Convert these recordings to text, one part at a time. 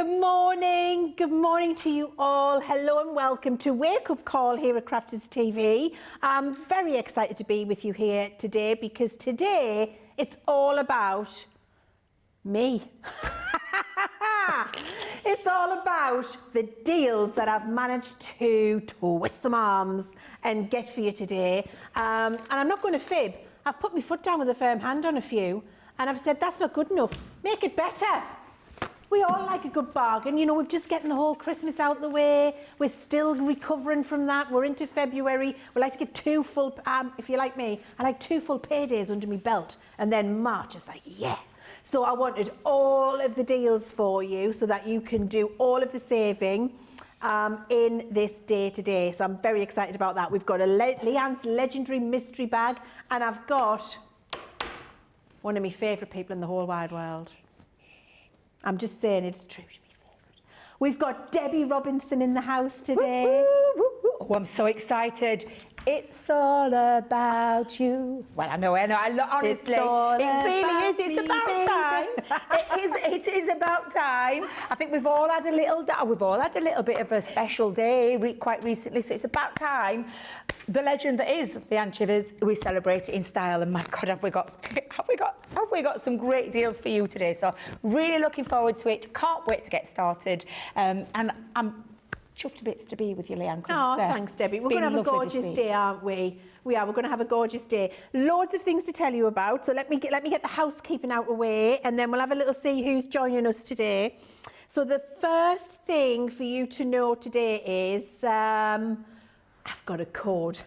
Good morning to you all. Hello and welcome to Wake Up Call here at Crafters TV. I'm very excited to be with you here today because today it's all about me. It's all about the deals that I've managed to twist some arms and get for you today. And I'm not going to fib. I've put my foot down with a firm hand on a few and I've said that's not good enough. Make it better. We all like a good bargain. You know, we've just getting the whole Christmas out the way. We're still recovering from that. We're into February. We like to get two full, if you like me, I like 2 full paydays under my belt. And then March is like, yeah. So I wanted all of the deals for you so that you can do all of the saving in this day today. So I'm very excited about that. We've got Leanne's legendary mystery bag. And I've got one of my favourite people in the whole wide world. I'm just saying it's true, she's my favourite. We've got Debbie Robinson in the house today. Oh, I'm so excited. It's all about you. Well, I know, honestly, it really is. It's about time. It is about time. I think we've all had a little bit of a special day quite recently, so it's about time. The legend that is Leanne Chivers, we celebrate it in style, and my God, have we got some great deals for you today? So really looking forward to it. Can't wait to get started, and I'm chuffed to bits to be with you, Leanne. Oh, thanks, Debbie. We're going to have a gorgeous day, aren't we? We are. We're going to have a gorgeous day. Loads of things to tell you about. So let me get the housekeeping out of the way, and then we'll have a little see who's joining us today. So the first thing for you to know today is I've got a code.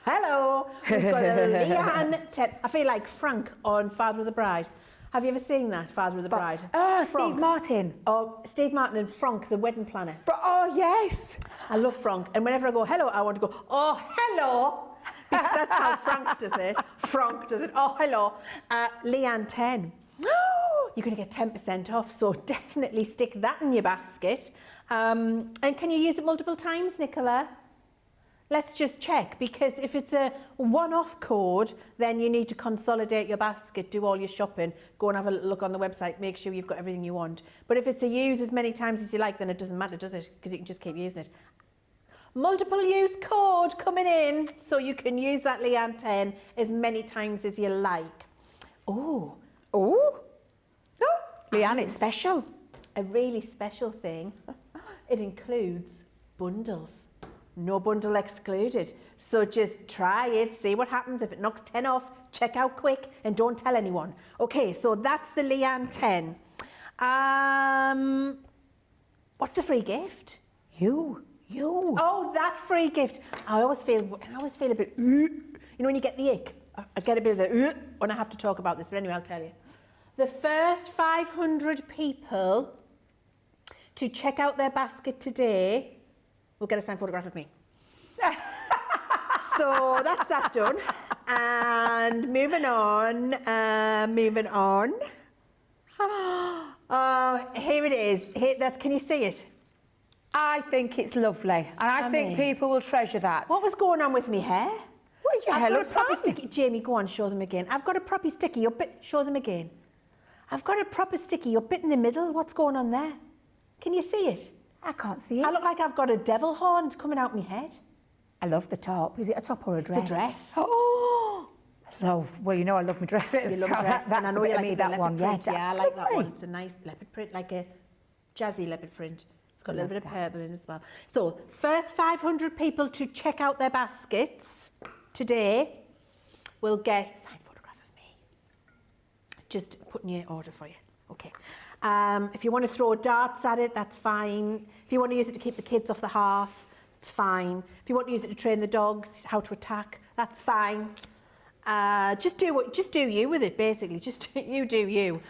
Hello. We've got a Leanne. I feel like Frank on Father of the Bride. Have you ever seen that, Father of the Bride? Oh, Frank. Steve Martin. Oh, Steve Martin and Frank, the wedding planner. Oh, yes. I love Frank. And whenever I go, hello, I want to go, oh, hello. Because that's how Frank does it. Frank does it. Oh, hello. Leanne 10. You're going to get 10% off, so definitely stick that in your basket. And can you use it multiple times, Nicola? Let's just check, because if it's a one-off code, then you need to consolidate your basket, do all your shopping, go and have a look on the website, make sure you've got everything you want. But if it's a use as many times as you like, then it doesn't matter, does it? Because you can just keep using it. Multiple use code coming in, so you can use that Leanne 10 as many times as you like. Oh. Leanne, it's special. A really special thing. It includes bundles. No bundle excluded. So just try it, see what happens. If it knocks 10 off, check out quick and don't tell anyone. Okay, so that's the Leanne 10. What's the free gift? You. Oh, that free gift. I always feel a bit, you know when you get the ick? I get a bit of the when I have to talk about this, but anyway, I'll tell you. The first 500 people to check out their basket today we'll get a signed photograph of me. So that's that done. And moving on. Oh, here it is. Can you see it? I think it's lovely. And I think people will treasure that. What was going on with me hair? Well, your hair looks fine. Sticky. Jamie, go on, show them again. I've got a proper sticky up it. Show them again. I've got a proper sticky up it in the middle. What's going on there? Can you see it? I can't see it. I look like I've got a devil horn coming out my head. I love the top. Is it a top or a dress? It's a dress. Oh, well, you know I love my dresses. You love a dress. That's and I know you like that one. Print. Yeah, I like that one. Lovely. It's a nice leopard print, like a jazzy leopard print. It's got a little bit of purple in as well. So, first 500 people to check out their baskets today will get a signed photograph of me. Just putting your order for you. Okay. If you want to throw darts at it, that's fine. If you want to use it to keep the kids off the hearth, it's fine. If you want to use it to train the dogs how to attack, that's fine. Just do you with it, basically. Just you do you.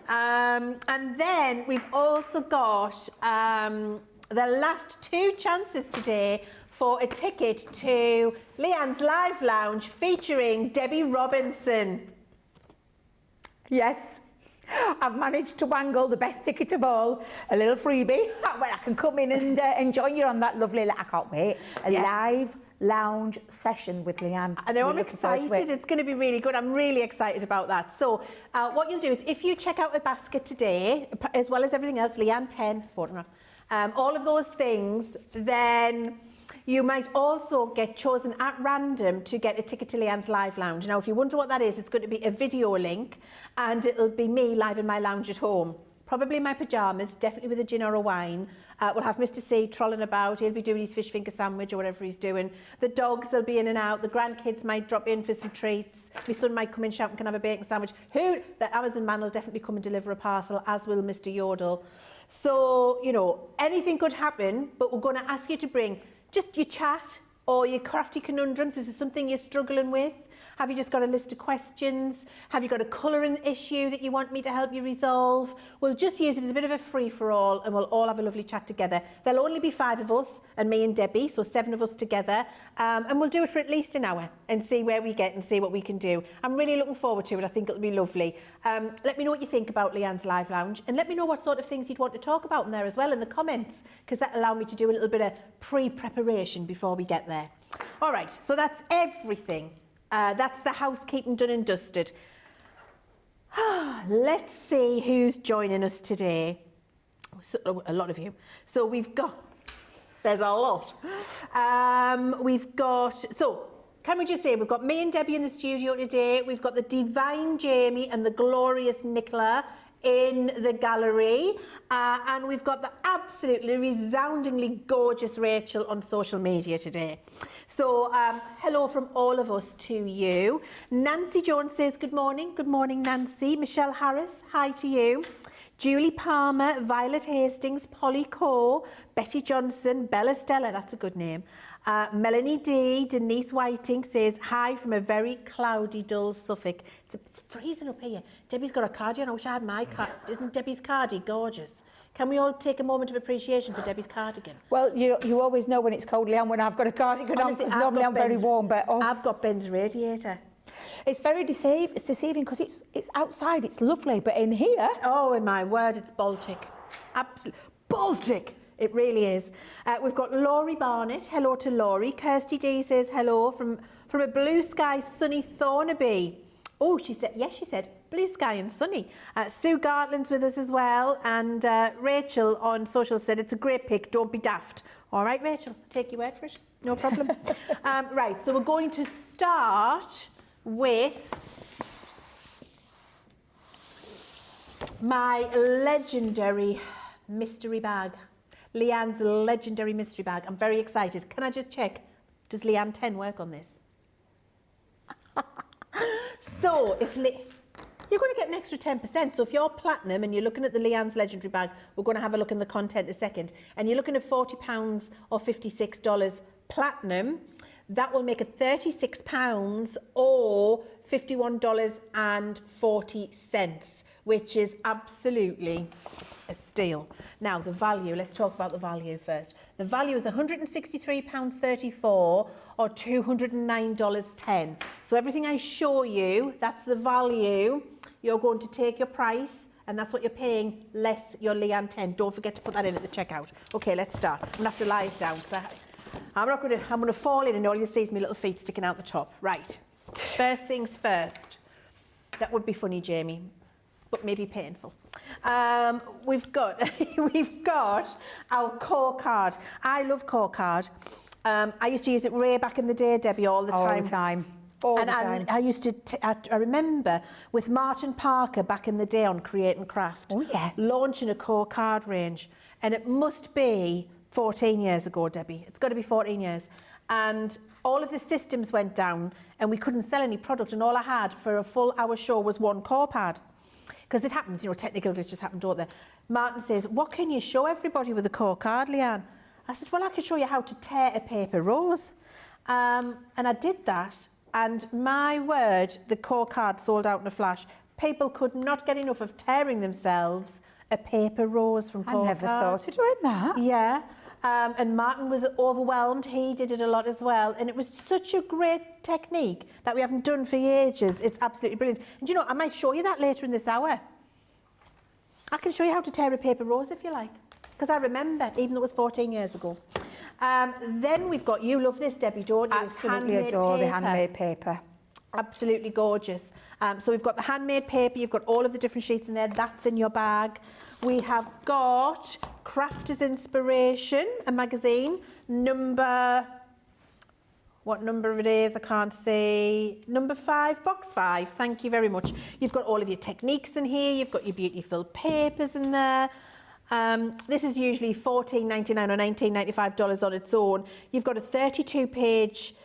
And then we've also got the last 2 chances today for a ticket to Leanne's Live Lounge featuring Debbie Robinson. Yes. I've managed to wangle the best ticket of all, a little freebie, where I can come in and join you on that lovely, I can't wait, live lounge session with Leanne. I know, I'm excited. It's going to be really good. I'm really excited about that. So what you'll do is, if you check out a basket today, as well as everything else, Leanne 10, photograph, all of those things, then you might also get chosen at random to get a ticket to Leanne's live lounge. Now, if you wonder what that is, it's going to be a video link, and it'll be me live in my lounge at home. Probably in my pyjamas, definitely with a gin or a wine. We'll have Mr. C trolling about. He'll be doing his fish finger sandwich or whatever he's doing. The dogs will be in and out. The grandkids might drop in for some treats. My son might come in, shout, and can have a bacon sandwich. The Amazon man will definitely come and deliver a parcel, as will Mr. Yodel. So, you know, anything could happen, but we're going to ask you to bring just your chat or your crafty conundrums. Is there something you're struggling with? Have you just got a list of questions? Have you got a colouring issue that you want me to help you resolve? We'll just use it as a bit of a free-for-all, and we'll all have a lovely chat together. There'll only be 5 of us, and me and Debbie, so 7 of us together, and we'll do it for at least an hour and see where we get and see what we can do. I'm really looking forward to it. I think it'll be lovely. Let me know what you think about Leanne's live lounge, and let me know what sort of things you'd want to talk about in there as well in the comments, because that'll allow me to do a little bit of pre-preparation before we get there. All right, so that's everything. That's the housekeeping done and dusted. Let's see who's joining us today. So, a lot of you. So we've got, there's a lot. So can we just say, we've got me and Debbie in the studio today. We've got the divine Jamie and the glorious Nicola in the gallery, and we've got the absolutely resoundingly gorgeous Rachel on social media today. So hello from all of us to you. Nancy Jones says good morning. Good morning, Nancy. Michelle Harris, hi to you. Julie Palmer, Violet Hastings, Polly Coe, Betty Johnson, Bella Stella, that's a good name. Melanie D, Denise Whiting says hi from a very cloudy, dull Suffolk. It's freezing up here. Debbie's got a cardigan. I wish I had my card. Isn't Debbie's cardi gorgeous? Can we all take a moment of appreciation for Debbie's cardigan? Well, you always know when it's cold, Leanne, when I've got a cardigan on, because normally I'm very warm, but I've got Ben's radiator. It's very deceiving because it's outside, it's lovely, but in here... Oh, in my word, it's Baltic. Absolutely. Baltic! It really is. We've got Laurie Barnett. Hello to Laurie. Kirsty D says hello from a blue sky, sunny Thornaby. Oh, she said blue sky and sunny. Sue Gartland's with us as well. And Rachel on social said, it's a great pick, don't be daft. All right, Rachel, take your word for it. No problem. Right, so we're going to start with my legendary mystery bag. Leanne's legendary mystery bag. I'm very excited. Can I just check, does Leanne 10 work on this? So, you're going to get an extra 10%. So if you're platinum and you're looking at the Leanne's legendary bag, we're going to have a look in the content in a second, and you're looking at £40 or $56 platinum, that will make it £36 or $51.40, which is absolutely a steal. Now, the value, let's talk about the value first. The value is £163.34 or $209.10. So everything I show you, that's the value. You're going to take your price, and that's what you're paying, less your Leanne 10. Don't forget to put that in at the checkout. Okay, let's start. I'm going to have to lie it down, because I'm going to fall in and all you see is my little feet sticking out the top. Right. First things first. That would be funny, Jamie, but maybe painful. We've got our core card. I love core card. I used to use it way back in the day, Debbie, all the time. All the time. I used to, I remember with Martin Parker back in the day on Create and Craft, launching a core card range. And it must be 14 years ago, Debbie. It's got to be 14 years. And all of the systems went down and we couldn't sell any product. And all I had for a full hour show was one core pad. Because it happens, you know, technical glitches happen, don't they? Martin says, what can you show everybody with a core card, Leanne? I said, well, I can show you how to tear a paper rose. And I did that. And my word, the core card sold out in a flash. People could not get enough of tearing themselves a paper rose from core card. I never thought of doing that. Yeah. And Martin was overwhelmed. He did it a lot as well. And it was such a great technique that we haven't done for ages. It's absolutely brilliant. And you know, I might show you that later in this hour. I can show you how to tear a paper rose if you like, because I remember, even though it was 14 years ago. Then we've got, you love this, Debbie, don't you? Absolutely adore the handmade paper. Absolutely gorgeous. So we've got the handmade paper, you've got all of the different sheets in there, that's in your bag. We have got Crafters Inspiration, a magazine, what number it is, I can't see. Number 5, box 5, thank you very much. You've got all of your techniques in here, you've got your beautiful papers in there. This is usually $14.99 or $19.95 on its own. You've got a 32-page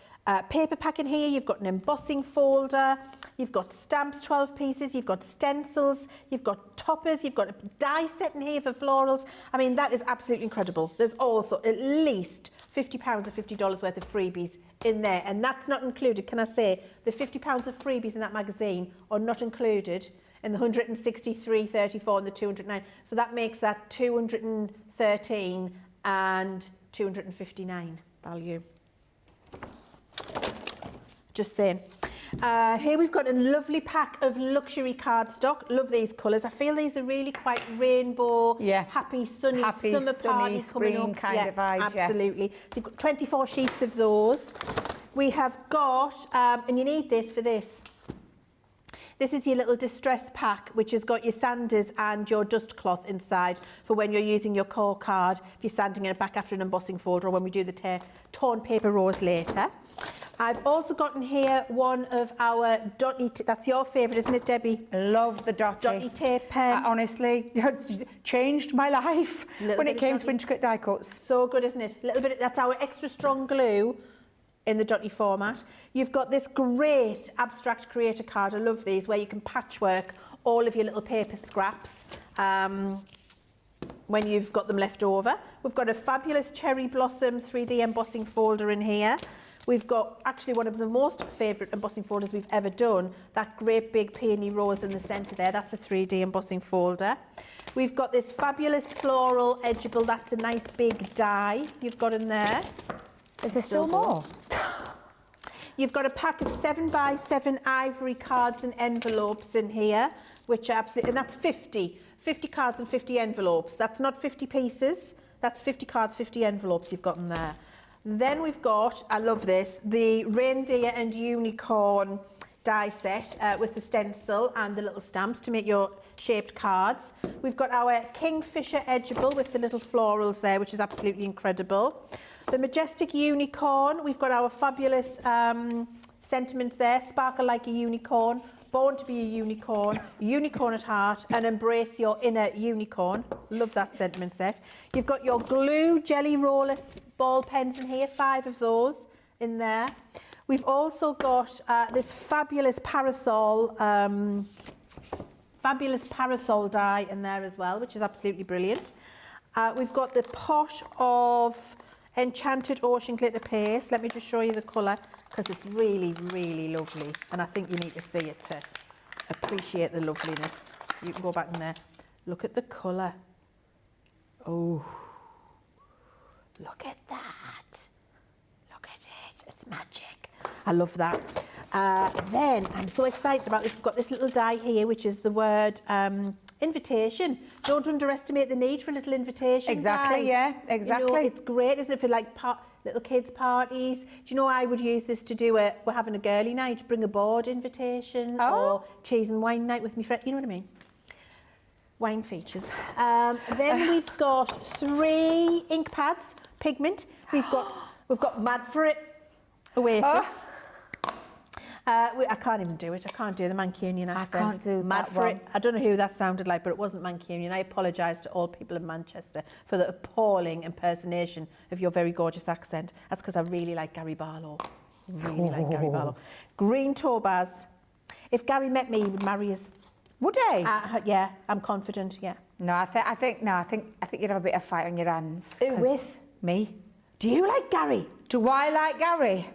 paper pack in here, you've got an embossing folder, you've got stamps, 12 pieces, you've got stencils, you've got toppers, you've got a die set in here for florals. I mean, that is absolutely incredible. There's also at least £50 or $50 worth of freebies in there, and that's not included, can I say, the £50 of freebies in that magazine are not included in the 163.34 and the 209. So that makes that 213 and 259 value. Just saying. Here we've got a lovely pack of luxury cardstock. Love these colours. I feel these are really quite rainbow, happy, sunny summer party spring kind of vibes. Absolutely. So you've got 24 sheets of those. We have got, and you need this for this. This is your little distress pack, which has got your sanders and your dust cloth inside for when you're using your core card, if you're sanding it back after an embossing folder, or when we do the torn paper rose later. I've also got in here one of our dotty, that's your favourite, isn't it, Debbie? I love the dotty. Dotty tape pen. Honestly, changed my life when it came to intricate die cuts. So good, isn't it? A little bit, that's our extra strong glue in the dotty format. You've got this great abstract creator card, I love these, where you can patchwork all of your little paper scraps when you've got them left over. We've got a fabulous cherry blossom 3D embossing folder in here. We've got actually one of the most favourite embossing folders we've ever done, that great big peony rose in the centre there, that's a 3D embossing folder. We've got this fabulous floral edgeable, that's a nice big die you've got in there. Is there still more? You've got a pack of 7x7 ivory cards and envelopes in here, which are absolutely, and that's 50 cards and 50 envelopes. That's not 50 pieces, that's 50 cards, 50 envelopes you've got in there. Then we've got, I love this, the reindeer and unicorn die set with the stencil and the little stamps to make your shaped cards. We've got our kingfisher edgeable with the little florals there, which is absolutely incredible. The majestic unicorn, we've got our fabulous sentiments there, sparkle like a unicorn, born to be a unicorn, unicorn at heart, and embrace your inner unicorn. Love that sentiment set. You've got your glue jelly roller ball pens in here, 5 of those in there. We've also got this fabulous parasol die in there as well, which is absolutely brilliant. We've got the pot of Enchanted Ocean Glitter Paste. Let me just show you the colour, because it's really, really lovely. And I think you need to see it to appreciate the loveliness. You can go back in there. Look at the colour. Oh, look at that. Look at it. It's magic. I love that. Then I'm so excited about this. We've got this little die here, which is the word invitation. Don't underestimate the need for a little invitation. Exactly, die. yeah, exactly. You know, it's great, isn't it, for like little kids' parties. Do you know I would use this to do we're having a girly night, bring a board invitation, or cheese and wine night with me friend. You know what I mean? Wine features. Then we've got 3 ink pads, pigment. We've got Mad for It, Oasis. I can't even do it. I can't do the Mancunian accent. I can't do Mad that for one. It. I don't know who that sounded like, but it wasn't Mancunian. I apologise to all people in Manchester for the appalling impersonation of your very gorgeous accent. That's because I really like Gary Barlow. Really like Gary Barlow. Green Tobas. If Gary met me, he would marry us. Would he? Yeah, I'm confident. Yeah. No, I think you'd have a bit of fight on your hands. Who with? Me. Do you like Gary? Do I like Gary?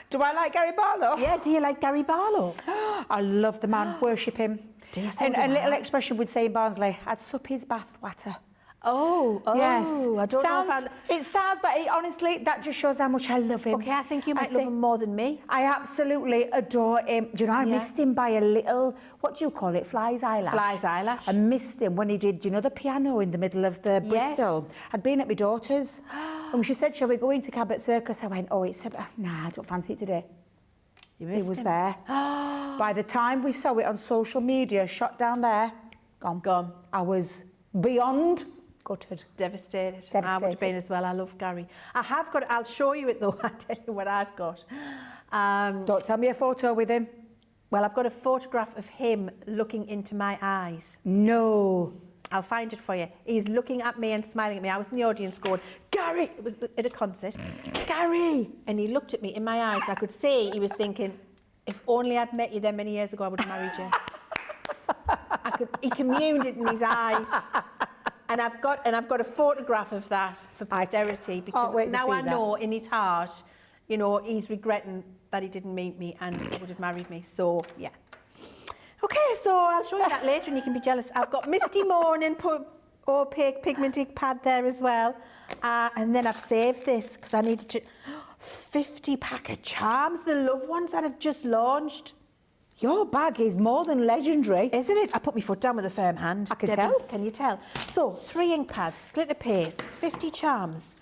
Do I like Gary Barlow? Yeah, do you like Gary Barlow? I love the man, worship him. So and do a I. little expression we'd say in Barnsley, I'd sup his bath water. Oh, Yes. I don't know if It sounds, but honestly, that just shows how much I love him. Okay, I think you might love him more than me. I absolutely adore him. Do you know, I missed him by a little, what do you call it, fly's eyelash? Fly's eyelash. I missed him when he did, do you know, the piano in the middle of the Bristol? I'd been at my daughter's, and she said, shall we go into Cabot Circus? I went, oh, it's, nah, I don't fancy it today. He was there. By the time we saw it on social media, shot down there, gone. I was beyond gutted. Devastated. I would have been as well. I love Gary. I have got, I'll show you it though. I'll tell you what I've got. Don't tell me a photo with him. Well, I've got a photograph of him looking into my eyes. No. I'll find it for you. He's looking at me and smiling at me. I was in the audience going, Gary! It was at a concert. Gary! And he looked at me in my eyes and I could see he was thinking, if only I'd met you then many years ago, I would have married you. He communed it in his eyes. And I've got a photograph of that for posterity because now I know in his heart, you know, he's regretting that he didn't meet me and would have married me. So, yeah. Okay, so I'll show you that later and you can be jealous. I've got Misty Morning opaque pigmented pad there as well. And then I've saved this because I needed to... 50 pack of charms, the love ones that have just launched. Your bag is more than legendary. Isn't it? I put my foot down with a firm hand. I can Debbie, tell. Can you tell? So, 3 ink pads, glitter paste, 50 charms,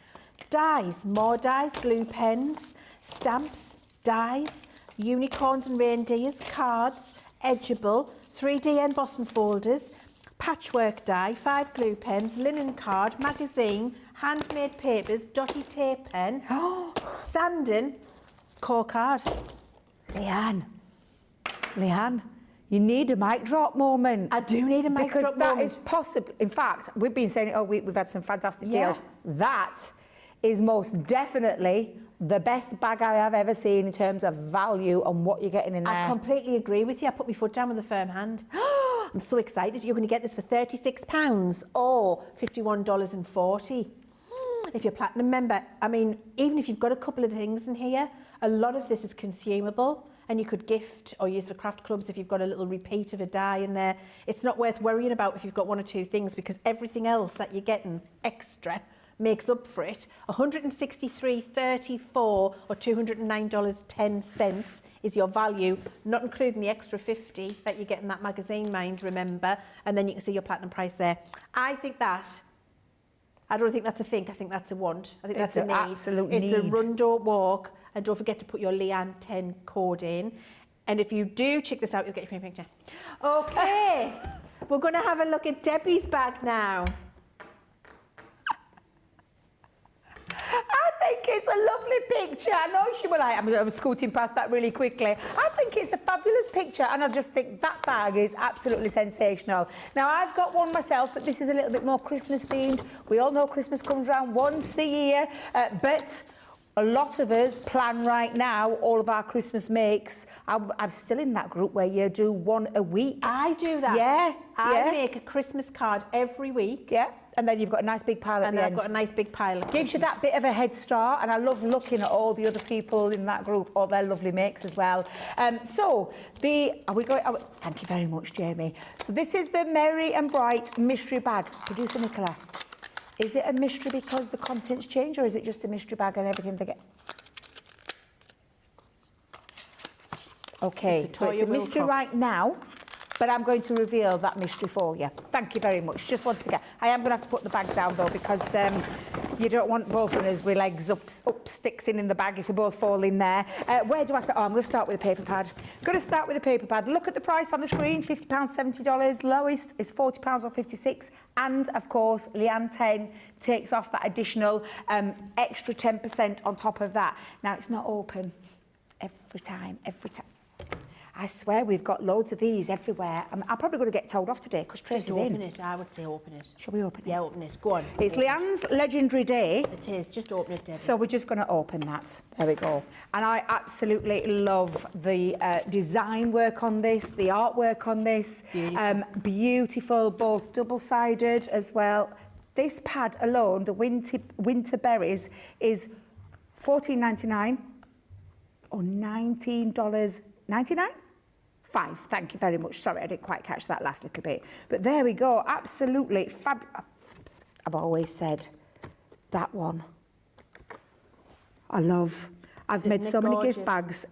dies, more dies, glue pens, stamps, dies, unicorns and reindeers, cards, edgeable, 3D embossing folders, patchwork die, 5 glue pens, linen card, magazine, handmade papers, dotty tape pen, sanding, core card. Leanne, you need a mic drop moment. I do need a mic drop moment. Because that is possible. In fact, we've been saying it all week, we've had some fantastic deals. That is most definitely the best bag I have ever seen in terms of value and what you're getting in there. I completely agree with you. I put my foot down with a firm hand. I'm so excited. You're going to get this for £36 or $51.40. If you're a platinum member, I mean, even if you've got a couple of things in here, a lot of this is consumable and you could gift or use for craft clubs if you've got a little repeat of a die in there. It's not worth worrying about if you've got 1 or 2 things because everything else that you're getting extra makes up for it. $163.34 or $209.10 is your value, not including the extra 50 that you get in that magazine, mind, remember, and then you can see your platinum price there. I don't think that's a think, I think that's a want. I think that's a need. Absolute need. It's a run, don't walk, and don't forget to put your Leanne 10 code in. And if you do check this out, you'll get your free picture. Okay, we're going to have a look at Debbie's bag now. I think it's a lovely picture. I know she was like, I'm scooting past that really quickly. I think it's a fabulous picture and I just think that bag is absolutely sensational. Now, I've got one myself, but this is a little bit more Christmas themed. We all know Christmas comes around once a year, but a lot of us plan right now all of our Christmas makes. I'm still in that group where you do one a week. I do that. Yeah. I make a Christmas card every week. Yeah. And then you've got a nice big pile at the end. And then I've got a nice big pile. Gives you that bit of a head start, and I love looking at all the other people in that group, all their lovely makes as well. Thank you very much, Jamie. So this is the Merry and Bright mystery bag. Producer Nicola, is it a mystery because the contents change, or is it just a mystery bag and everything they get? Okay, so it's a mystery right now, but I'm going to reveal that mystery for you. Thank you very much. Just wanted to get... I am going to have to put the bag down, though, because you don't want both of us with legs up sticks in the bag if we both fall in there. Where do I start? Oh, I'm going to start with a paper pad. Going to start with a paper pad. Look at the price on the screen, £50, $70. Lowest is £40 or $56. And, of course, Leanne 10 takes off that additional extra 10% on top of that. Now, it's not open every time. I swear we've got loads of these everywhere. I'm probably going to get told off today because Tracy's in. Open it, I would say open it. Shall we open it? Yeah, open it. Go on. It's Leanne's Legendary Day. It is. Just open it, Debbie. So we're just going to open that. There we go. And I absolutely love the design work on this, the artwork on this. Beautiful. Beautiful, both double-sided as well. This pad alone, the Winter Berries, is $14.99 or $19.99? $5. Thank you very much. Sorry, I didn't quite catch that last little bit. But there we go. Absolutely fab. I've always said that one I love. I've made so many gift bags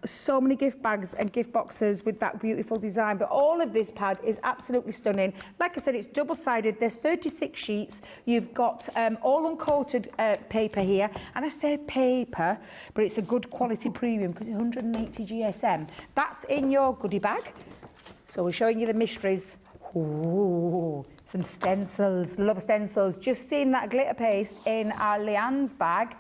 and gift boxes with that beautiful design, but all of this pad is absolutely stunning. Like I said, it's double-sided. There's 36 sheets. You've got all uncoated paper here, and I say paper, but it's a good quality premium because it's 180 GSM. That's in your goodie bag. So we're showing you the mysteries. Ooh, some stencils, love stencils. Just seeing that glitter paste in our Leanne's bag.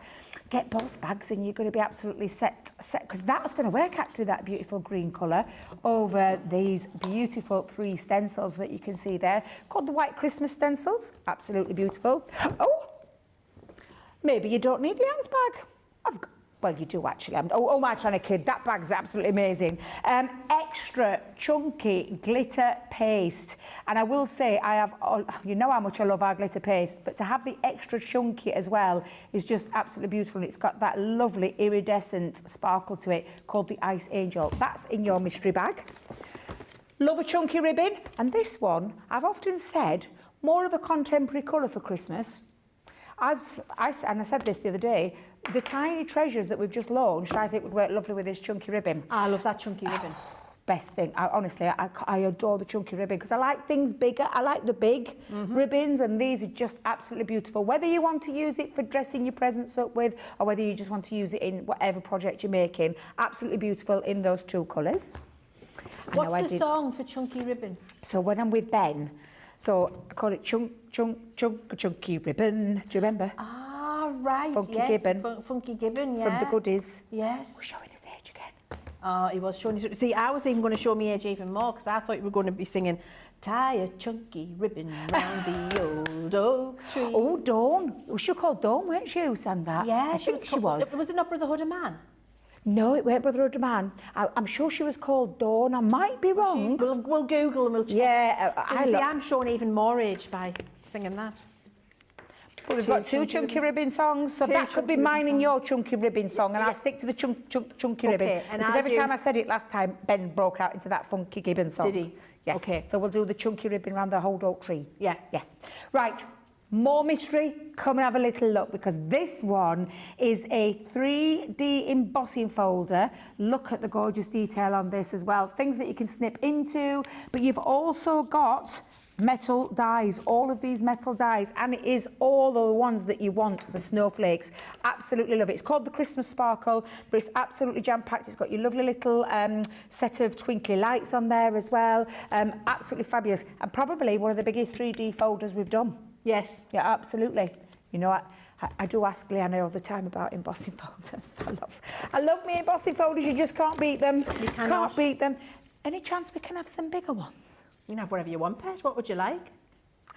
Get both bags and you're going to be absolutely set, because that's going to work actually, that beautiful green colour, over these beautiful 3 stencils that you can see there, called the White Christmas stencils. Absolutely beautiful. Oh, maybe you don't need Leanne's bag. Well, you do actually. Oh, my trying to kid. That bag's absolutely amazing. Extra chunky glitter paste. And I will say, you know how much I love our glitter paste, but to have the extra chunky as well is just absolutely beautiful. It's got that lovely iridescent sparkle to it called the Ice Angel. That's in your mystery bag. Love a chunky ribbon. And this one, I've often said, more of a contemporary colour for Christmas. And I said this the other day, the tiny treasures that we've just launched, I think would work lovely with this chunky ribbon. I love that chunky ribbon. Best thing. Honestly, I adore the chunky ribbon because I like things bigger. I like the big ribbons, and these are just absolutely beautiful. Whether you want to use it for dressing your presents up with, or whether you just want to use it in whatever project you're making, absolutely beautiful in those 2 colours. What's the song for chunky ribbon? So when I'm with Ben, so I call it chunky ribbon. Do you remember? Ah, right. Funky Gibbon. Funky Gibbon, yeah. From the goodies. Yes. We're showing his age again. Oh, he was showing his... See, I was even going to show me age even more because I thought you were going to be singing tie a chunky ribbon round the old oak tree. Oh, Dawn. She was called Dawn, weren't she, who sang that? Yeah, I think she was. Was it not Brotherhood of Man? No, it weren't Brotherhood of Man. I'm sure she was called Dawn. I might be wrong. We'll Google and we'll check. Yeah, I'm showing even more age by singing that. Well, we've got 2 chunky ribbon songs, so that could be mine and your chunky ribbon song, and I'll stick to the chunky ribbon. And because every time I said it last time, Ben broke out into that Funky Gibbon song. Did he? Yes. Okay. So we'll do the chunky ribbon around the whole oak tree. Yeah. Yes. Right. More mystery. Come and have a little look, because this one is a 3D embossing folder. Look at the gorgeous detail on this as well. Things that you can snip into, but you've also got metal dies, all of these metal dies, and it is all the ones that you want, the snowflakes. Absolutely love it. It's called the Christmas Sparkle, but it's absolutely jam-packed. It's got your lovely little set of twinkly lights on there as well. Absolutely fabulous, and probably one of the biggest 3D folders we've done. Yes. Yeah, absolutely. You know, I do ask Leanne all the time about embossing folders. I love me embossing folders. You just can't beat them. You cannot. Can't beat them. Any chance we can have some bigger ones? You can have whatever you want, Pet. What would you like?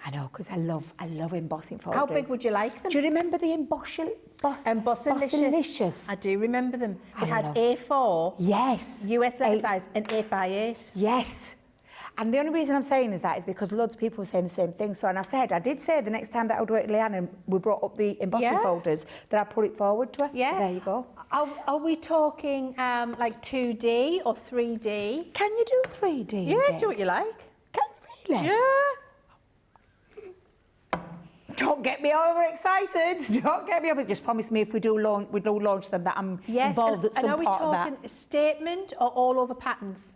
I know, because I love embossing folders. How big would you like them? Do you remember the Embossilicious? I do remember them. It had A4. Yes. US letter size and 8x8. Yes. And the only reason I'm saying is because loads of people were saying the same thing. So, and I did say the next time that I would work with Leanne and we brought up the embossing folders, that I put it forward to her. Yeah. So there you go. Are we talking like 2D or 3D? Can you do 3D? Yeah, do what you like. Can you really? Yeah. Don't get me overexcited. Don't get me over. Just promise me if we do launch them that I'm involved at some part of that. And are we talking statement or all over patterns?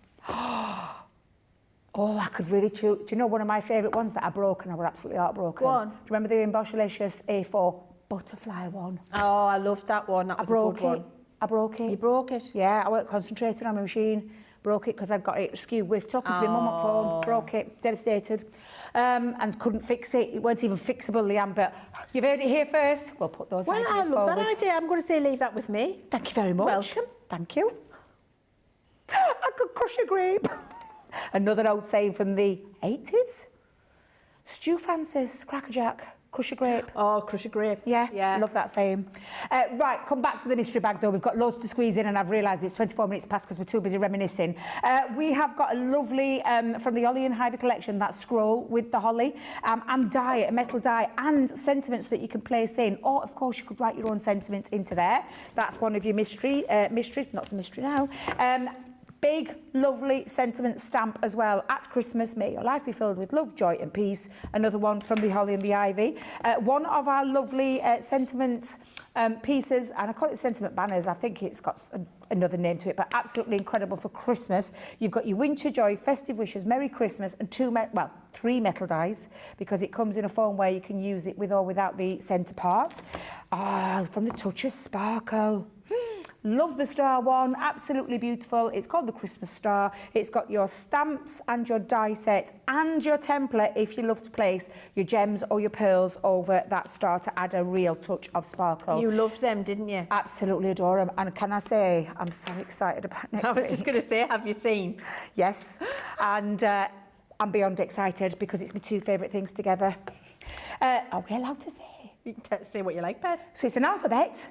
Oh, I could really choose. Do you know one of my favourite ones that I broke and I was absolutely heartbroken? Go on. Do you remember the Embossilicious A4 butterfly one? Oh, I loved that one. That was a good one. I broke it. You broke it? Yeah, I weren't concentrating on my machine. Broke it because I've got it skewed with talking to my mum on phone. Broke it, devastated, and couldn't fix it. It weren't even fixable, Leanne, but you've heard it here first. We'll put those ideas forward. Well, I love that idea. I'm going to say leave that with me. Thank you very much. Welcome. Thank you. I could crush a grape. Another old saying from the 80s. Stu Francis, crackerjack, crush a grape. Oh, crush a grape. Yeah. Love that saying. Right, come back to the mystery bag though. We've got loads to squeeze in and I've realised it's 24 minutes past because we're too busy reminiscing. We have got a lovely, from the Holly and Ivy collection, that scroll with the holly and die, a metal die, and sentiments that you can place in. Or, of course, you could write your own sentiments into there. That's one of your mysteries, not so mystery now. Big, lovely sentiment stamp as well. At Christmas, may your life be filled with love, joy and peace. Another one from the Holly and the Ivy. One of our lovely sentiment pieces, and I call it sentiment banners. I think it's got another name to it, but absolutely incredible for Christmas. You've got your winter joy, festive wishes, Merry Christmas, and three metal dies, because it comes in a foam where you can use it with or without the centre part. From the Touch of Sparkle. Love the star one, absolutely beautiful. It's called the Christmas Star. It's got your stamps and your die set and your template if you love to place your gems or your pearls over that star to add a real touch of sparkle. You loved them, didn't you? Absolutely adore them. And can I say, I'm so excited about next week. I was just going to say, have you seen? Yes. And I'm beyond excited because it's my two favourite things together. Are we allowed to say? You can say what you like, Bed. So it's an alphabet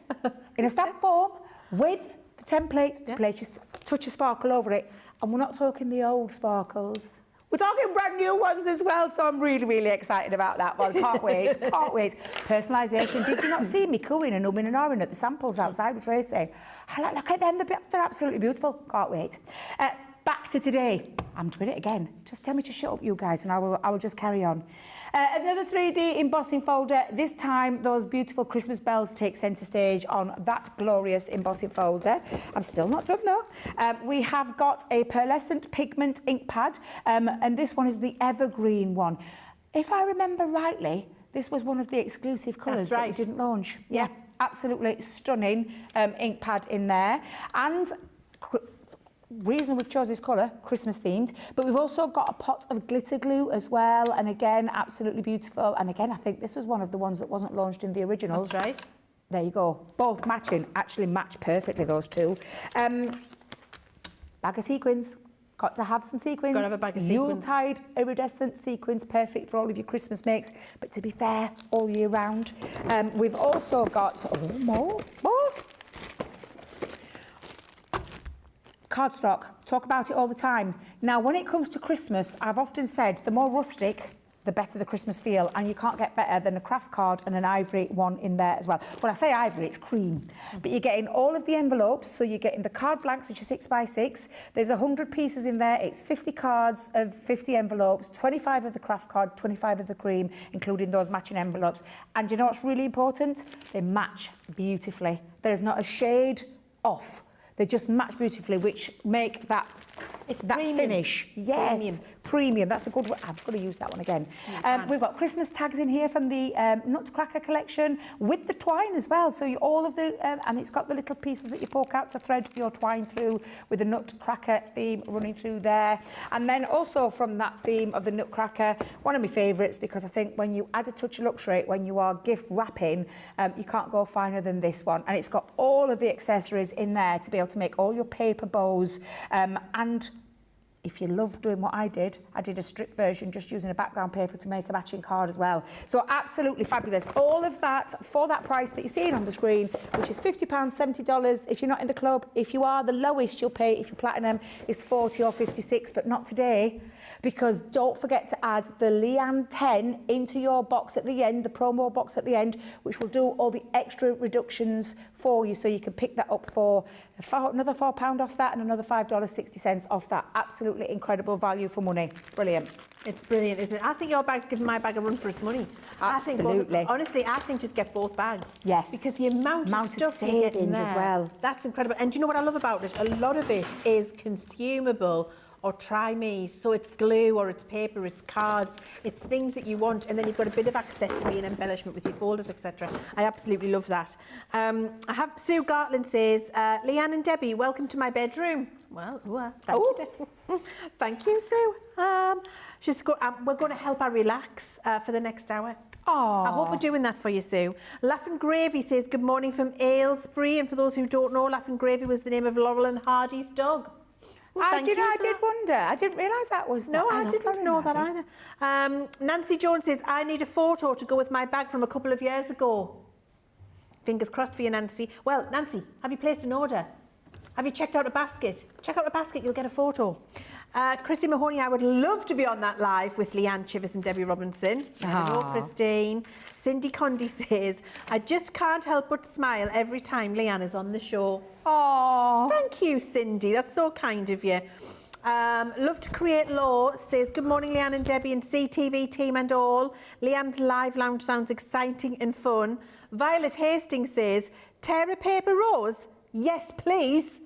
in a stamp form with the template to place your Touch of Sparkle over it. And we're not talking the old sparkles. We're talking brand new ones as well, so I'm really, really excited about that one. Can't wait, can't wait. Personalisation. Did you not see me cooing and umming and ahhing at the samples outside with Tracy? Look at them, they're absolutely beautiful. Can't wait. Back to today. I'm doing it again. Just tell me to shut up, you guys, and I will just carry on. Another 3D embossing folder. This time, those beautiful Christmas bells take centre stage on that glorious embossing folder. I'm still not done though. We have got a pearlescent pigment ink pad, and this one is the evergreen one. If I remember rightly, this was one of the exclusive colours that we didn't launch. Yeah, absolutely stunning ink pad in there. And reason we've chosen this colour, Christmas themed, but we've also got a pot of glitter glue as well, and again, absolutely beautiful. And again, I think this was one of the ones that wasn't launched in the originals. That's right. There you go. Both matching, actually match perfectly, those two. Bag of sequins. Got to have some sequins. Got to have a bag of sequins. Yuletide iridescent sequins, perfect for all of your Christmas makes, but to be fair, all year round. We've also got more. Cardstock, talk about it all the time. Now, when it comes to Christmas, I've often said the more rustic, the better the Christmas feel, and you can't get better than a craft card and an ivory one in there as well. When I say ivory, it's cream. But you're getting all of the envelopes, so you're getting the card blanks, which are 6 by 6. There's 100 pieces in there. It's 50 cards of 50 envelopes, 25 of the craft card, 25 of the cream, including those matching envelopes. And you know what's really important? They match beautifully. There's not a shade off. They just match beautifully, which make that finish. Yes, premium. That's a good one. I've got to use that one again. We've got Christmas tags in here from the Nutcracker collection with the twine as well. So all of the, and it's got the little pieces that you poke out to thread your twine through with the Nutcracker theme running through there. And then also from that theme of the Nutcracker, one of my favourites, because I think when you add a touch of luxury, when you are gift wrapping, you can't go finer than this one. And it's got all of the accessories in there to be able to make all your paper bows. And if you love doing what I did a strip version just using a background paper to make a matching card as well. So absolutely fabulous. All of that for that price that you're seeing on the screen, which is £50, $70 if you're not in the club. If you are, the lowest you'll pay if you're platinum is 40 or 56, but not today. Because don't forget to add the Leanne 10 into your box at the end, the promo box at the end, which will do all the extra reductions for you, so you can pick that up for another £4 off that and another $5.60 off that. Absolutely incredible value for money. Brilliant. It's brilliant, isn't it? I think your bag's giving my bag a run for its money. Absolutely. Honestly, I think just get both bags. Yes. Because the amount of stuff you get in there, as well. That's incredible. And do you know what I love about it? A lot of it is consumable or try-me, so it's glue or it's paper, it's cards, it's things that you want, and then you've got a bit of accessory and embellishment with your folders, etc. I absolutely love that. I have Sue Gartland says, Leanne and Debbie, welcome to my bedroom. Well, thank you, Debbie. Thank you, Sue. We're going to help her relax for the next hour. Aww. I hope we're doing that for you, Sue. Laughing Gravy says, good morning from Aylesbury, and for those who don't know, Laughing Gravy was the name of Laurel and Hardy's dog. I did wonder. I didn't realise that was... No, I didn't know that either. Nancy Jones says, I need a photo to go with my bag from a couple of years ago. Fingers crossed for you, Nancy. Well, Nancy, have you placed an order? Have you checked out a basket? Check out a basket, you'll get a photo. Christine Mahoney, I would love to be on that live with Leanne, Chivers and Debbie Robinson. Hello, Christine. Cindy Condy says, I just can't help but smile every time Leanne is on the show. Oh, Thank you, Cindy. That's so kind of you. Love to Create Law says, good morning, Leanne and Debbie and CTV team and all. Leanne's live lounge sounds exciting and fun. Violet Hastings says, tear a paper rose? Yes, please.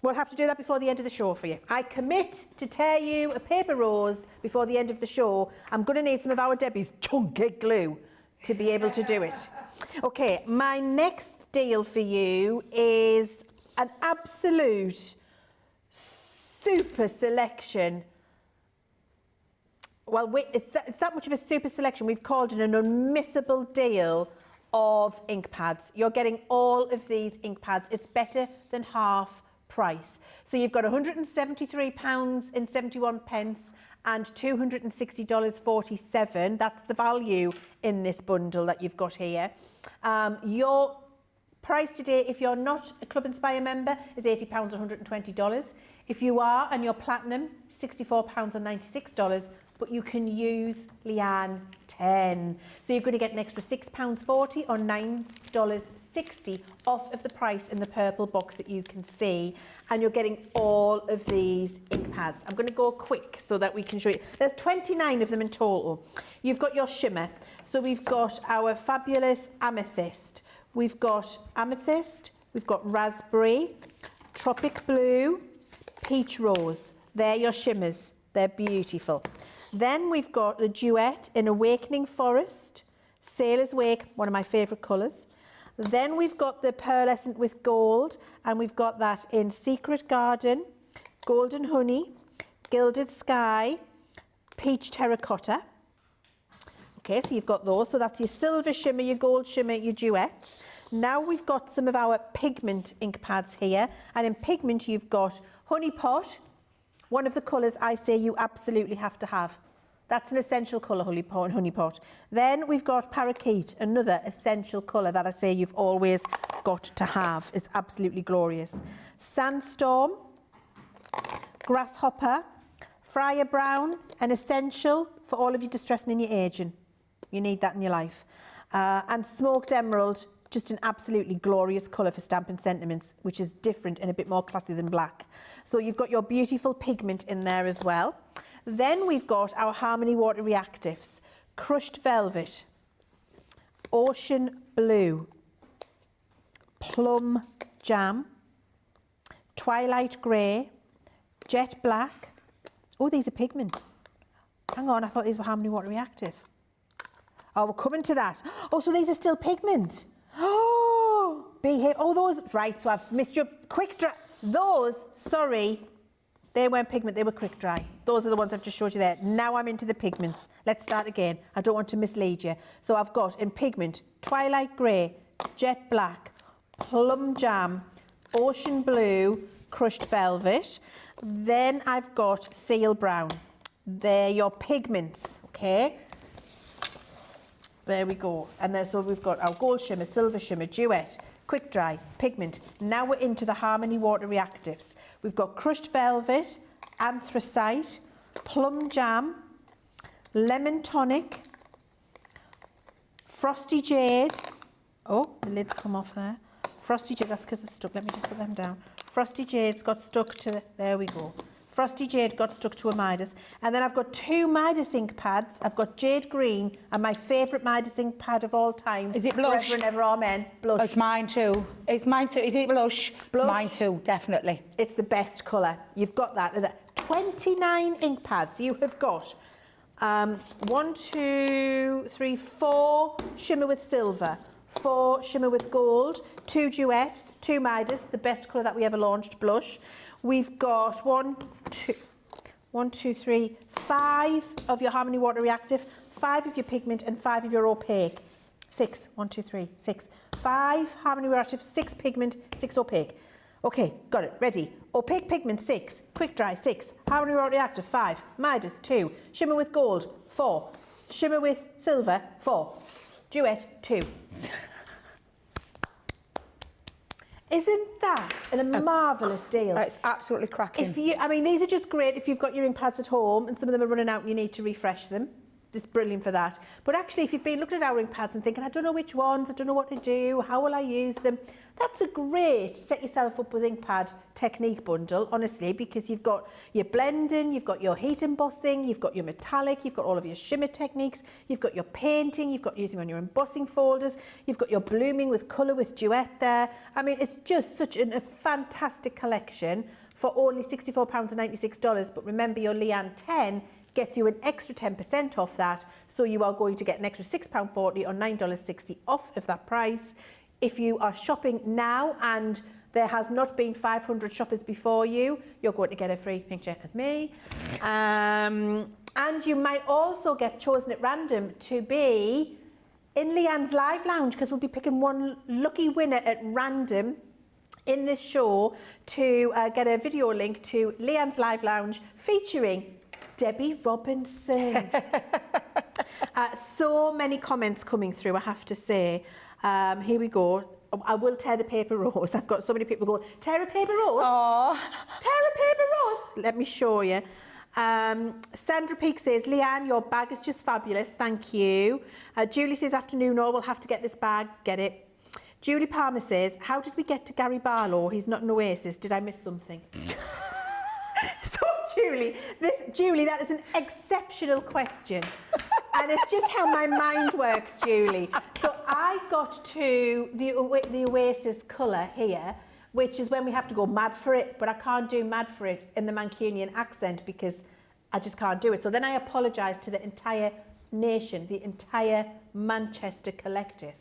We'll have to do that before the end of the show for you. I commit to tear you a paper rose before the end of the show. I'm going to need some of our Debbie's chunky glue to be able to do it. Okay, my next deal for you is an absolute super selection. Well, it's that much of a super selection. We've called it an unmissable deal of ink pads. You're getting all of these ink pads. It's better than half price. So you've got £173.71 and $260.47. That's the value in this bundle that you've got here. Your price today, if you're not a Club Inspire member, is £80, $120. If you are and you're platinum, £64 and $96, but you can use Leanne 10. So you're going to get an extra £6.40 or $9.60 off of the price in the purple box that you can see. And you're getting all of these ink pads. I'm going to go quick so that we can show you. There's 29 of them in total. You've got your shimmer. So we've got our fabulous amethyst. We've got amethyst, we've got raspberry, tropic blue, peach rose. They're your shimmers. They're beautiful. Then we've got the duet in Awakening Forest, Sailor's Wake, one of my favourite colours. Then we've got the pearlescent with gold, and we've got that in Secret Garden, Golden Honey, Gilded Sky, Peach Terracotta. Okay, so you've got those. So that's your silver shimmer, your gold shimmer, your duets. Now we've got some of our pigment ink pads here. And in pigment, you've got Honey Pot, one of the colours I say you absolutely have to have. That's an essential colour, Honey Pot. Then we've got Parakeet, another essential colour that I say you've always got to have. It's absolutely glorious. Sandstorm, Grasshopper, Friar Brown, an essential for all of you distressing in your aging. You need that in your life. And Smoked Emerald, just an absolutely glorious colour for Stampin' Sentiments, which is different and a bit more classy than black. So you've got your beautiful pigment in there as well. Then we've got our Harmony Water Reactives, Crushed Velvet, Ocean Blue, Plum Jam, Twilight Grey, Jet Black. Oh, these are pigment. Hang on, I thought these were Harmony Water Reactive. Oh, we're coming to that. Oh, so these are still pigment. Oh, behave. Oh, those, right, so I've missed your quick dry. Those, sorry, they weren't pigment, they were quick dry. Those are the ones I've just showed you there. Now I'm into the pigments. Let's start again. I don't want to mislead you. So I've got in pigment, Twilight Grey, Jet Black, Plum Jam, Ocean Blue, Crushed Velvet. Then I've got Seal Brown. They're your pigments, okay? There we go. And then so we've got our gold shimmer, silver shimmer, duet, quick dry, pigment. Now we're into the Harmony Water Reactives. We've got Crushed Velvet, Anthracite, Plum Jam, Lemon Tonic, Frosty Jade. Oh, the lid's come off there. Frosty Jade, that's because it's stuck. Let me just put them down. Frosty Jade's got stuck to the, there we go. Frosty Jade got stuck to a Midas. And then I've got two Midas ink pads. I've got Jade Green and my favourite Midas ink pad of all time. Is it blush? Forever and ever, amen. Blush. It's mine too. It's mine too. Is it blush? Blush. It's mine too, definitely. It's the best colour. You've got that. 29 ink pads. You have got 1, 2, 3, 4 shimmer with silver, 4 shimmer with gold, 2 duet, 2 Midas, the best colour that we ever launched, blush. We've got 1, 2, 3, 5 of your Harmony Water Reactive, 5 of your pigment and 5 of your opaque. 6, 1, 2, 3, 6. 5 Harmony Reactive, 6 pigment, 6 opaque. Okay, got it, ready. Opaque pigment, 6. Quick dry, 6. Harmony Water Reactive, 5. Midas, 2. Shimmer with gold, 4. Shimmer with silver, 4. Duet, 2. Isn't that a marvellous deal? It's absolutely cracking. If you, I mean, these are just great if you've got your ink pads at home and some of them are running out and you need to refresh them. This is brilliant for that. But actually, if you've been looking at our ink pads and thinking, I don't know which ones, I don't know what to do, how will I use them? That's a great set yourself up with ink pad technique bundle, honestly, because you've got your blending, you've got your heat embossing, you've got your metallic, you've got all of your shimmer techniques, you've got your painting, you've got using on your embossing folders, you've got your blooming with colour with duet there. I mean, it's just such a fantastic collection for only £64.96. But remember, your Leanne 10 gets you an extra 10% off that, so you are going to get an extra £6.40 or $9.60 off of that price. If you are shopping now and there has not been 500 shoppers before you, you're going to get a free picture of me. And you might also get chosen at random to be in Leanne's Live Lounge, because we'll be picking one lucky winner at random in this show to get a video link to Leanne's Live Lounge featuring Debbie Robinson. So many comments coming through, I have to say. Here we go. I will tear the paper rose. I've got so many people going, tear a paper rose? Aww. Tear a paper rose? Let me show you. Sandra Peake says, Leanne, your bag is just fabulous. Thank you. Julie says, afternoon all, we'll have to get this bag. Get it. Julie Palmer says, how did we get to Gary Barlow? He's not an Oasis. Did I miss something? So, Julie, that is an exceptional question. And it's just how my mind works, Julie. So I got to the Oasis colour here, which is when we have to go mad for it, but I can't do mad for it in the Mancunian accent because I just can't do it. So then I apologised to the entire nation, the entire Manchester collective,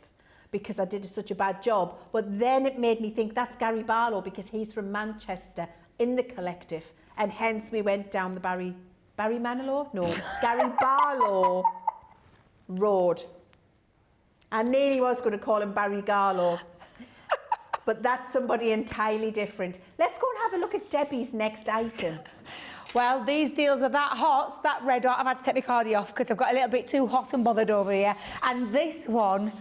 because I did such a bad job. But then it made me think that's Gary Barlow because he's from Manchester in the collective, and hence we went down the Barry Manilow? No, Gary Barlow road. I nearly was going to call him Barry Garlow, but that's somebody entirely different. Let's go and have a look at Debbie's next item. Well, these deals are that hot, that red hot. I've had to take my cardi off because I've got a little bit too hot and bothered over here. And this one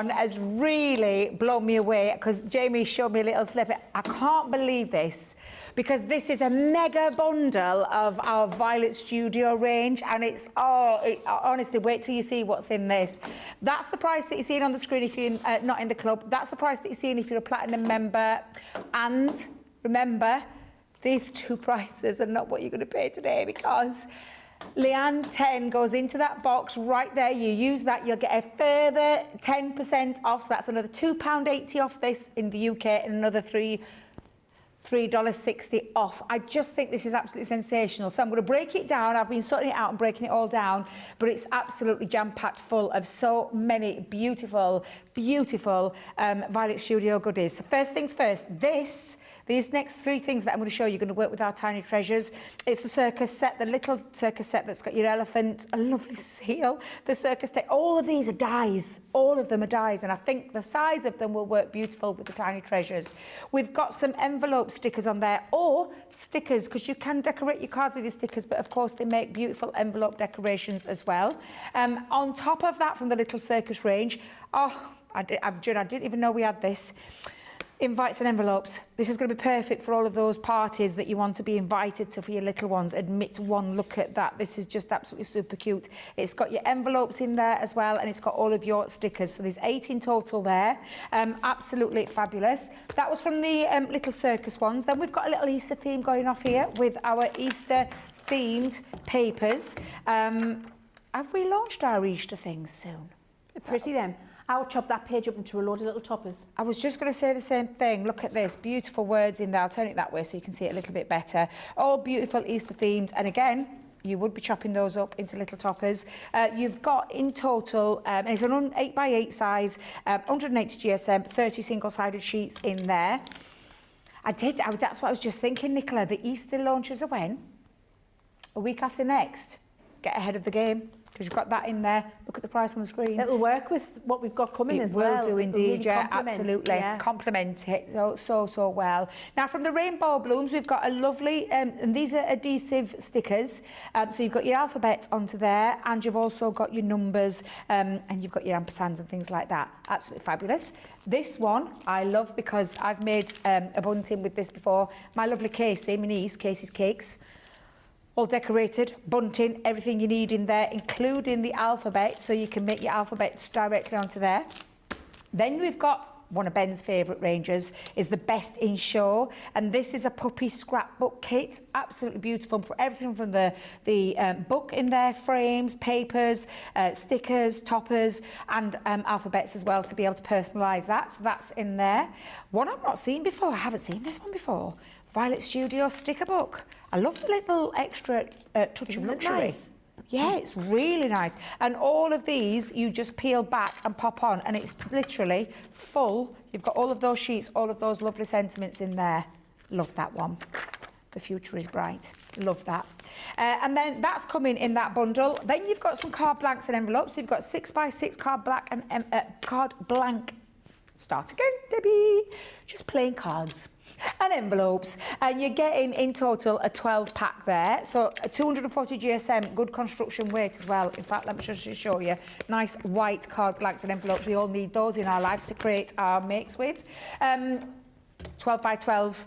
has really blown me away because Jamie showed me a little snippet. I can't believe this, because this is a mega bundle of our Violet Studio range, and it's, honestly, wait till you see what's in this. That's the price that you're seeing on the screen if you're not in the club. That's the price that you're seeing if you're a Platinum member. And remember, these two prices are not what you're going to pay today, because Leanne 10 goes into that box right there. You use that, you'll get a further 10% off. So that's another £2.80 off this in the UK and another $3.60 off. I just think this is absolutely sensational. So I'm going to break it down. I've been sorting it out and breaking it all down, but it's absolutely jam-packed full of so many beautiful, beautiful Violet Studio goodies. So first things first, these next three things that I'm going to show you are going to work with our tiny treasures. It's the circus set, the little circus set that's got your elephant, a lovely seal, the circus set. All of these are dies. All of them are dies, and I think the size of them will work beautiful with the tiny treasures. We've got some envelope stickers on there, or stickers, because you can decorate your cards with your stickers, but of course they make beautiful envelope decorations as well. On top of that, from the little circus range, I didn't even know we had this. Invites and envelopes. This is going to be perfect for all of those parties that you want to be invited to for your little ones. Admit one look at that. This is just absolutely super cute. It's got your envelopes in there as well, and it's got all of your stickers. So there's 8 in total there. Absolutely fabulous. That was from the little circus ones. Then we've got a little Easter theme going off here with our Easter themed papers. Have we launched our Easter things soon? They're pretty then. I'll chop that page up into a load of little toppers. I was just going to say the same thing. Look at this, beautiful words in there. I'll turn it that way so you can see it a little bit better. All beautiful Easter themed, and again, you would be chopping those up into little toppers. You've got in total, and it's an 8x8 size, 180 GSM, 30 single-sided sheets in there. That's what I was just thinking, Nicola. The Easter launches are when? A week after next. Get ahead of the game. because you've got that in there. Look at the price on the screen. It'll work with what we've got coming as well. It will do indeed, really yeah, complement, absolutely. yeah. Complement it so well. Now, from the rainbow balloons, we've got a lovely, and these are adhesive stickers. So you've got your alphabet onto there, and you've also got your numbers, and you've got your ampersands and things like that. Absolutely fabulous. This one I love because I've made a bunting with this before. My lovely Casey, my niece, Casey's Cakes. All decorated, bunting, everything you need in there, including the alphabet, so you can make your alphabets directly onto there. Then we've got one of Ben's favourite ranges, is the Best in Show, and this is a puppy scrapbook kit, absolutely beautiful, for everything from the book in there, frames, papers, stickers, toppers, and alphabets as well, to be able to personalise that. So that's in there. One I've not seen before, I haven't seen this one before, Violet Studio sticker book. I love the little extra touch of luxury. Nice? Yeah, it's really nice. And all of these, you just peel back and pop on, and it's literally full. You've got all of those sheets, all of those lovely sentiments in there. Love that one. The future is bright. Love that. And then that's coming in that bundle. Then you've got some card blanks and envelopes. So you've got 6x6 card blank. Start again, Debbie. Just plain cards and envelopes, and you're getting in total a 12 pack there, so a 240 GSM, good construction weight as well. In fact, let me just show you, nice white card blanks and envelopes. We all need those in our lives to create our makes with. 12 by 12.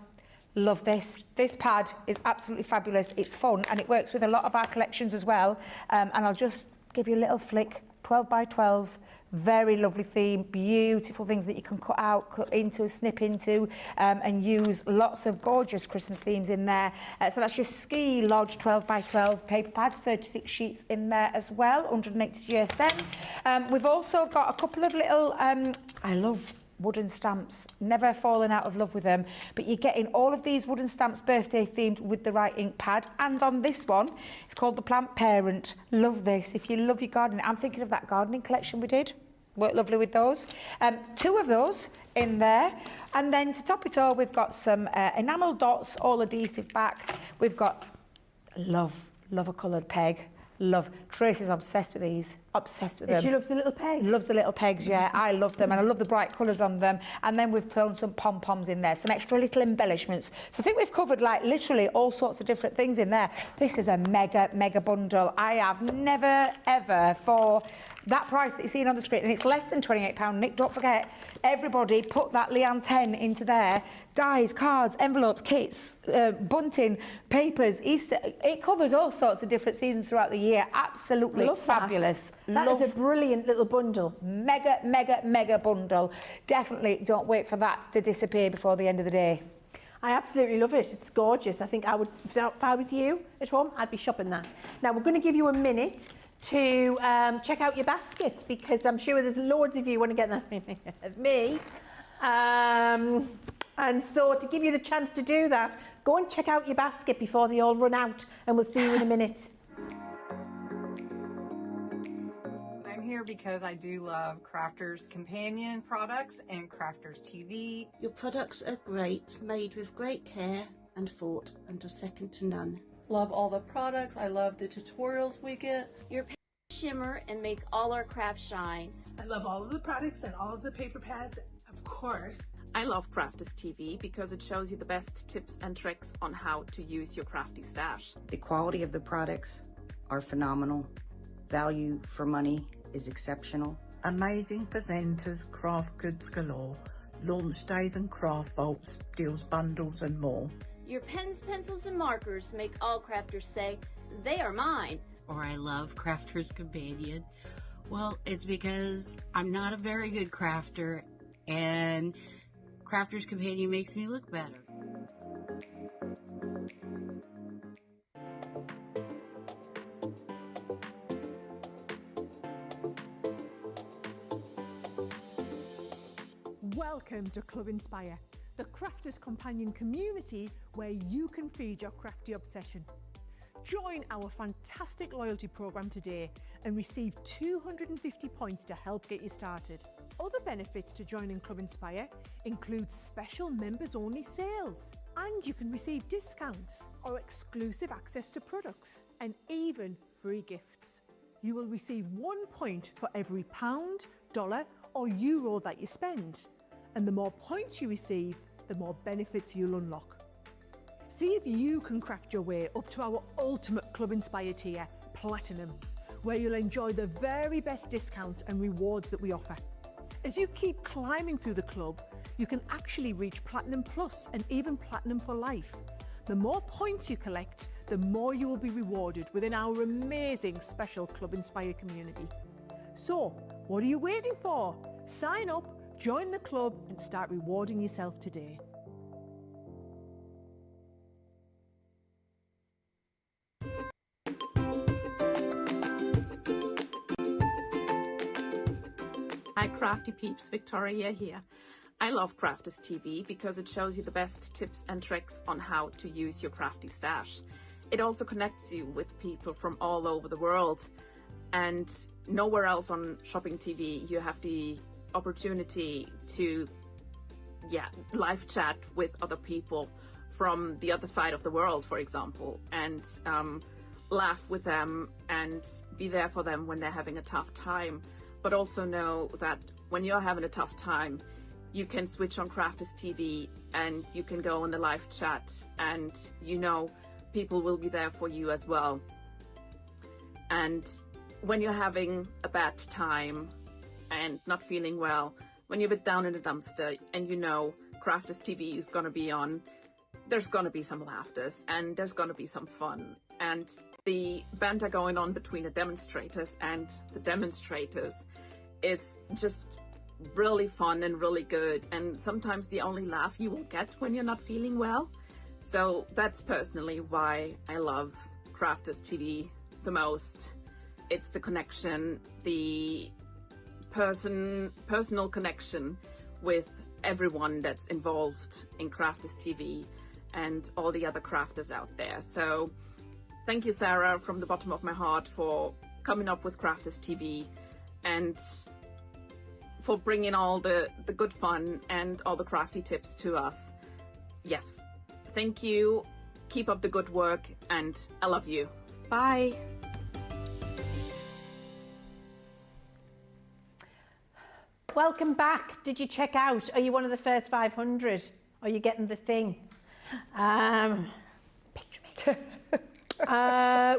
Love this. This pad is absolutely fabulous. It's fun, and it works with a lot of our collections as well. And I'll just give you a little flick. 12 by 12, very lovely theme, beautiful things that you can cut out, cut into, snip into, and use lots of gorgeous Christmas themes in there. So that's your Ski Lodge 12 by 12 paper pad, 36 sheets in there as well, 180 GSM. We've also got a couple of little, I love wooden stamps, never fallen out of love with them, but you're getting all of these wooden stamps birthday themed with the right ink pad. And on this one, it's called the Plant Parent. Love this. If you love your gardening, I'm thinking of that gardening collection we did. Worked lovely with those. 2 of those in there. And then to top it all, we've got some enamel dots, all adhesive backed. We've got, love a coloured peg. Love. Tracy's obsessed with these. Obsessed with them. She loves the little pegs. Loves the little pegs, yeah. I love them, and I love the bright colours on them. And then we've thrown some pom-poms in there, some extra little embellishments. So I think we've covered, like, literally all sorts of different things in there. This is a mega bundle. I have never, ever, for that price that you're seeing on the screen, and it's less than £28, Nick, don't forget, everybody put that Leanne 10 into there. Dies, cards, envelopes, kits, bunting, papers, Easter. It covers all sorts of different seasons throughout the year. Absolutely Love fabulous. That is a brilliant little bundle. Mega bundle. Definitely don't wait for that to disappear before the end of the day. I absolutely love it. It's gorgeous. I think I would, if I was you at home, I'd be shopping that. Now, we're going to give you a minute to check out your baskets, because I'm sure there's loads of you want to get that of me. And so to give you the chance to do that, go and check out your basket before they all run out, and we'll see you in a minute. I'm here because I do love Crafters Companion products and Crafters TV. Your products are great, made with great care and thought, and are second to none. Love all the products. I love the tutorials we get. Your pads shimmer and make all our crafts shine. I love all of the products and all of the paper pads, of course. I love Crafters TV because it shows you the best tips and tricks on how to use your crafty stash. The quality of the products are phenomenal. Value for money is exceptional. Amazing presenters, craft goods galore, launch days and craft vaults, deals bundles and more. Your pens, pencils, and markers make all crafters say, they are mine. Or I love Crafters Companion. Well, it's because I'm not a very good crafter, and Crafters Companion makes me look better. Welcome to Club Inspire, the Crafters Companion community where you can feed your crafty obsession. Join our fantastic loyalty program today and receive 250 points to help get you started. Other benefits to joining Club Inspire include special members-only sales, and you can receive discounts or exclusive access to products, and even free gifts. you will receive 1 point for every pound, dollar or euro that you spend. And the more points you receive, the more benefits you'll unlock. See if you can craft your way up to our ultimate Club Inspire tier, Platinum, where you'll enjoy the very best discounts and rewards that we offer. As you keep climbing through the club, you can actually reach Platinum Plus and even Platinum for life. The more points you collect, the more you will be rewarded within our amazing special Club Inspire community. So, what are you waiting for? Sign up, join the club and start rewarding yourself today. Hi Crafty Peeps, Victoria here. I love Crafters TV because it shows you the best tips and tricks on how to use your crafty stash. It also connects you with people from all over the world, and nowhere else on shopping TV you have the opportunity to live chat with other people from the other side of the world, for example, and laugh with them and be there for them when they're having a tough time. But also know that when you're having a tough time, you can switch on Crafters TV and you can go on the live chat, and you know people will be there for you as well. And when you're having a bad time and not feeling well, when you're a bit down in the dumpster and you know Crafters TV is going to be on, there's going to be some laughters and there's going to be some fun. And the banter going on between the demonstrators and the demonstrators is just really fun and really good, and sometimes the only laugh you will get when you're not feeling well. So that's personally why I love Crafters TV the most. It's the connection, the personal connection with everyone that's involved in Crafters TV and all the other crafters out there. So thank you, Sarah, from the bottom of my heart for coming up with Crafters TV and for bringing all the good fun and all the crafty tips to us. Yes, thank you. Keep up the good work and I love you. Bye. Welcome back. Did you check out? Are you one of the first 500? Are you getting the thing?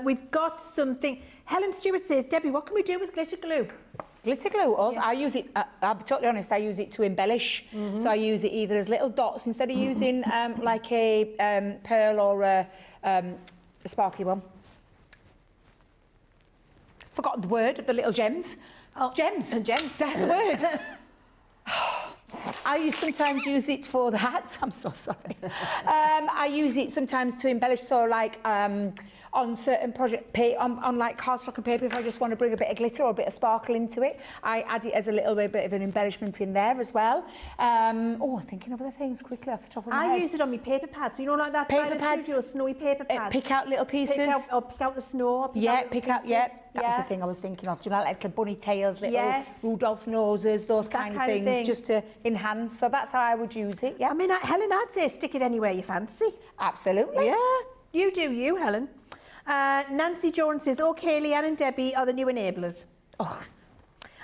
We've got something. Helen Stewart says, Debbie, what can we do with glitter glue? Glitter glue? I use it, I'll be totally honest, I use it to embellish. So I use it either as little dots instead of using like a pearl or a sparkly one. Forgotten the word of the little gems. Oh, gems. Gems. That's the word. I sometimes use it for that. I'm so sorry. I use it sometimes to embellish, so like on certain project on like cardstock and paper, if I just want to bring a bit of glitter or a bit of sparkle into it, I add it as a little bit of an embellishment in there as well. I'm thinking of other things quickly off the top of my head. I use it on my paper pads, you know, like that paper pads, studio, snowy paper pads. Pick out little pieces. Pick out the snow. That was the thing I was thinking of. Do you know, like bunny tails, little Rudolph's noses, those kind of things, just to enhance. So that's how I would use it. Yeah. I mean, Helen, I'd say stick it anywhere you fancy. Absolutely. Yeah. You do you, Helen. Nancy Jones says, okay, Leanne and Debbie are the new enablers. Oh.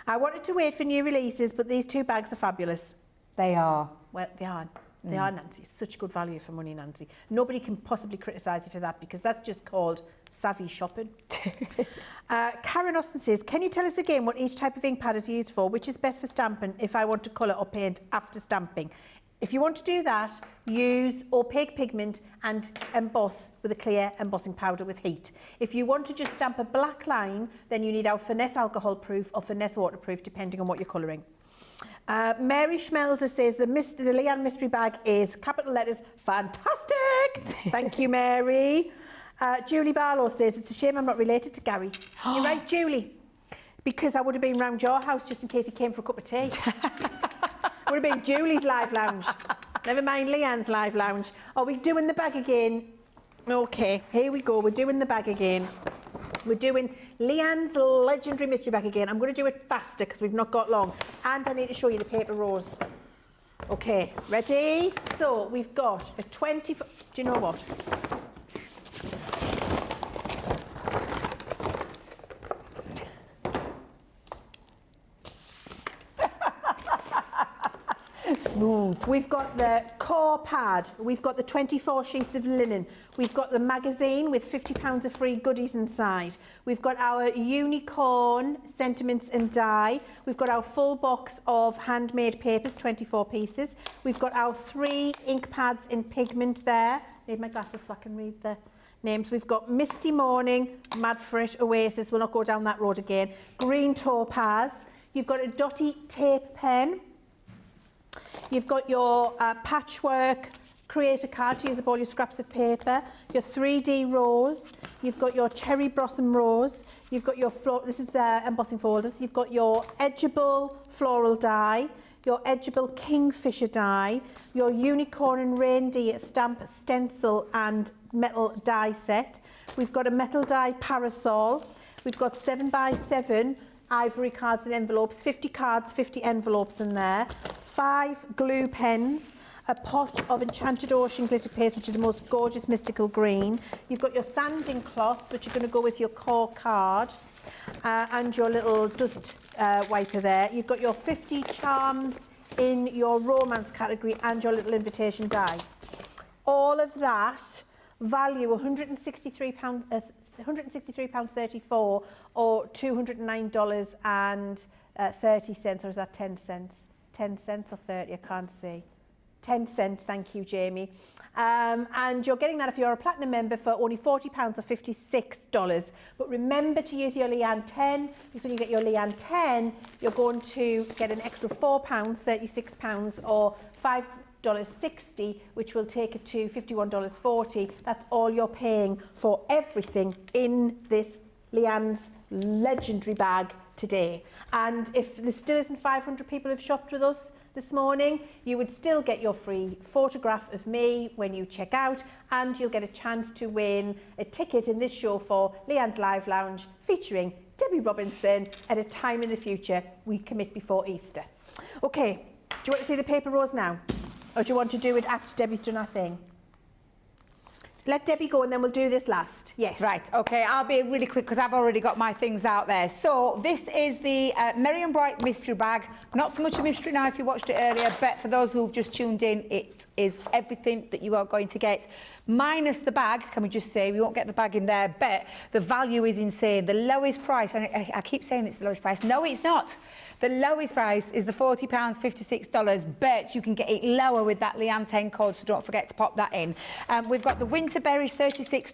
I wanted to wait for new releases, but these 2 bags are fabulous. They are. Well, they are. They are, Nancy. It's such good value for money, Nancy. Nobody can possibly criticise you for that, because that's just called savvy shopping. Karen Austin says, can you tell us again what each type of ink pad is used for? Which is best for stamping if I want to colour or paint after stamping? If you want to do that, use opaque pigment and emboss with a clear embossing powder with heat. If you want to just stamp a black line, then you need our Finesse alcohol proof or Finesse waterproof, depending on what you're colouring. Mary Schmelzer says the Leanne mystery bag is, capital letters, fantastic. Thank you, Mary. Julie Barlow says, it's a shame I'm not related to Gary. You're right, Julie, because I would have been round your house just in case he came for a cup of tea. Would have been Julie's live lounge. Never mind Leanne's live lounge. Are we doing the bag again? Okay, here we go. We're doing the bag again. We're doing Leanne's legendary mystery bag again. I'm going to do it faster because we've not got long. And I need to show you the paper rose. Okay, ready? So we've got a 20... Do you know what? We've got the core pad. We've got the 24 sheets of linen. We've got the magazine with £50 of free goodies inside. We've got our unicorn sentiments and die. We've got our full box of handmade papers, 24 pieces. We've got our 3 ink pads in pigment there. I need my glasses so I can read the names. We've got Misty Morning, Mad for It, Oasis. We'll not go down that road again. Green Topaz. You've got a dotty tape pen. You've got your patchwork creator card to use up all your scraps of paper, your 3D rose, you've got your cherry blossom rose, you've got your this is embossing folders, you've got your edgeable floral die, your edgeable kingfisher die, your unicorn and reindeer stamp stencil and metal die set. We've got a metal die parasol. We've got 7x7 ivory cards and envelopes, 50 cards, 50 envelopes in there, 5 glue pens, a pot of Enchanted Ocean glitter paste, which is the most gorgeous mystical green. You've got your sanding cloths, which are going to go with your core card, and your little dust wiper there. You've got your 50 charms in your romance category and your little invitation die. All of that value £163.34 or $209.30, or is that 10 cents? 10 cents or 30, I can't see. 10 cents, thank you, Jamie. And you're getting that if you're a platinum member for only £40 or $56. But remember to use your Leanne 10, because when you get your Leanne 10, you're going to get an extra £4, £36 or $5.60, which will take it to $51.40. That's all you're paying for everything in this Leanne's legendary bag today. And if there still isn't 500 people who've shopped with us this morning, you would still get your free photograph of me when you check out, and you'll get a chance to win a ticket in this show for Leanne's Live Lounge featuring Debbie Robinson at a time in the future. We commit before Easter. Okay, do you want to see the paper rose now? Or do you want to do it after Debbie's done her thing? Let Debbie go and then we'll do this last. Yes. Right, okay, I'll be really quick because I've already got my things out there. So this is the Merry and Bright mystery bag. Not so much a mystery now if you watched it earlier, but for those who've just tuned in, it is everything that you are going to get. Minus the bag, can we just say, we won't get the bag in there, but the value is insane. The lowest price, and I keep saying it's the lowest price. No, it's not. The lowest price is the £40, $56, but you can get it lower with that Leanne 10 code, so don't forget to pop that in. We've got the Winterberries 36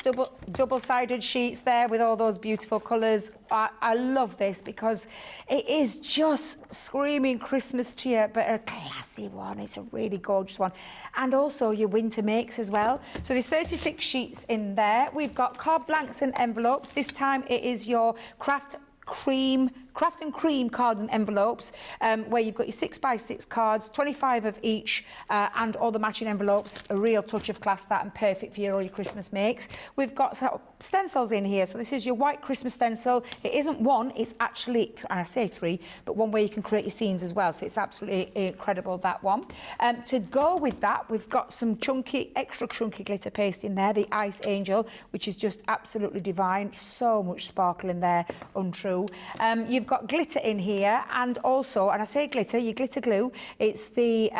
double-sided sheets there with all those beautiful colours. I love this because it is just screaming Christmas cheer, but a classy one. It's a really gorgeous one. And also your winter makes as well. So there's 36 sheets in there. We've got card blanks and envelopes. This time it is your craft and cream card and envelopes, where you've got your 6x6 cards, 25 of each, and all the matching envelopes. A real touch of class, that, and perfect for all your Christmas makes. We've got stencils in here. So this is your white Christmas stencil. It isn't one, it's actually, and I say 3, but one where you can create your scenes as well. So it's absolutely incredible, that one. To go with that, we've got some extra chunky glitter paste in there, the Ice Angel, which is just absolutely divine. So much sparkle in there, untrue. You've got glitter in here, and also, and I say glitter, your glitter glue, it's the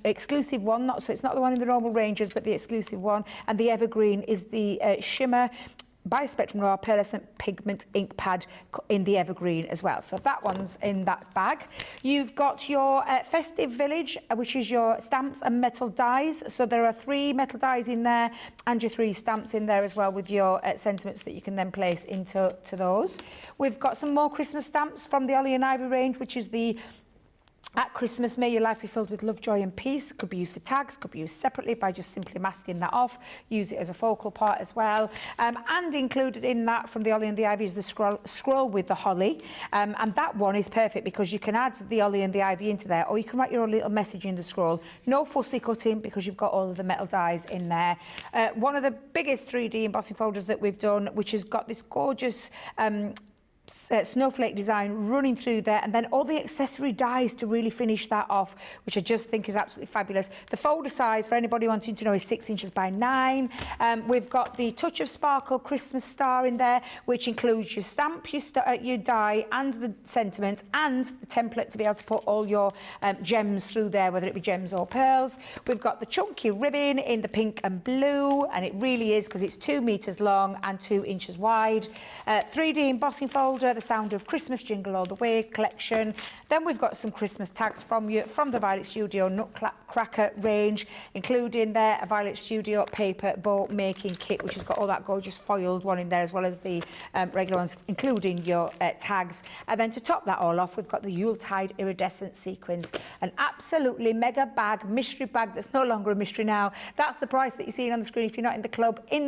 exclusive one, so it's not the one in the normal ranges, but the exclusive one, and the evergreen is the shimmer Bi-Spectrum Raw Pearlescent Pigment ink pad in the evergreen as well. So that one's in that bag. You've got your Festive Village, which is your stamps and metal dies. So there are 3 metal dies in there and your 3 stamps in there as well with your sentiments that you can then place into those. We've got some more Christmas stamps from the Holly and Ivy range, which is the At Christmas, may your life be filled with love, joy and peace. Could be used for tags, could be used separately by just simply masking that off. Use it as a focal part as well. And included in that from the Holly and the Ivy is the scroll with the holly. And that one is perfect because you can add the Holly and the Ivy into there, or you can write your own little message in the scroll. No fussy cutting because you've got all of the metal dies in there. One of the biggest 3D embossing folders that we've done, which has got this gorgeous snowflake design running through there, and then all the accessory dies to really finish that off, which I just think is absolutely fabulous. The folder size, for anybody wanting to know, is 6 inches by 9. We've got the Touch of Sparkle Christmas star in there, which includes your stamp, your die, and the sentiment, and the template to be able to put all your gems through there, whether it be gems or pearls. We've got the chunky ribbon in the pink and blue, and it really is, because it's 2 metres long and 2 inches wide. 3D embossing folder, the Sound of Christmas Jingle All the Way collection. Then we've got some Christmas tags from the Violet Studio Nutcracker range, including there a Violet Studio paper bow making kit, which has got all that gorgeous foiled one in there, as well as the regular ones, including your tags. And then to top that all off, we've got the Yuletide iridescent sequins, an absolutely mega bag, mystery bag that's no longer a mystery now. That's the price that you're seeing on the screen if you're not in the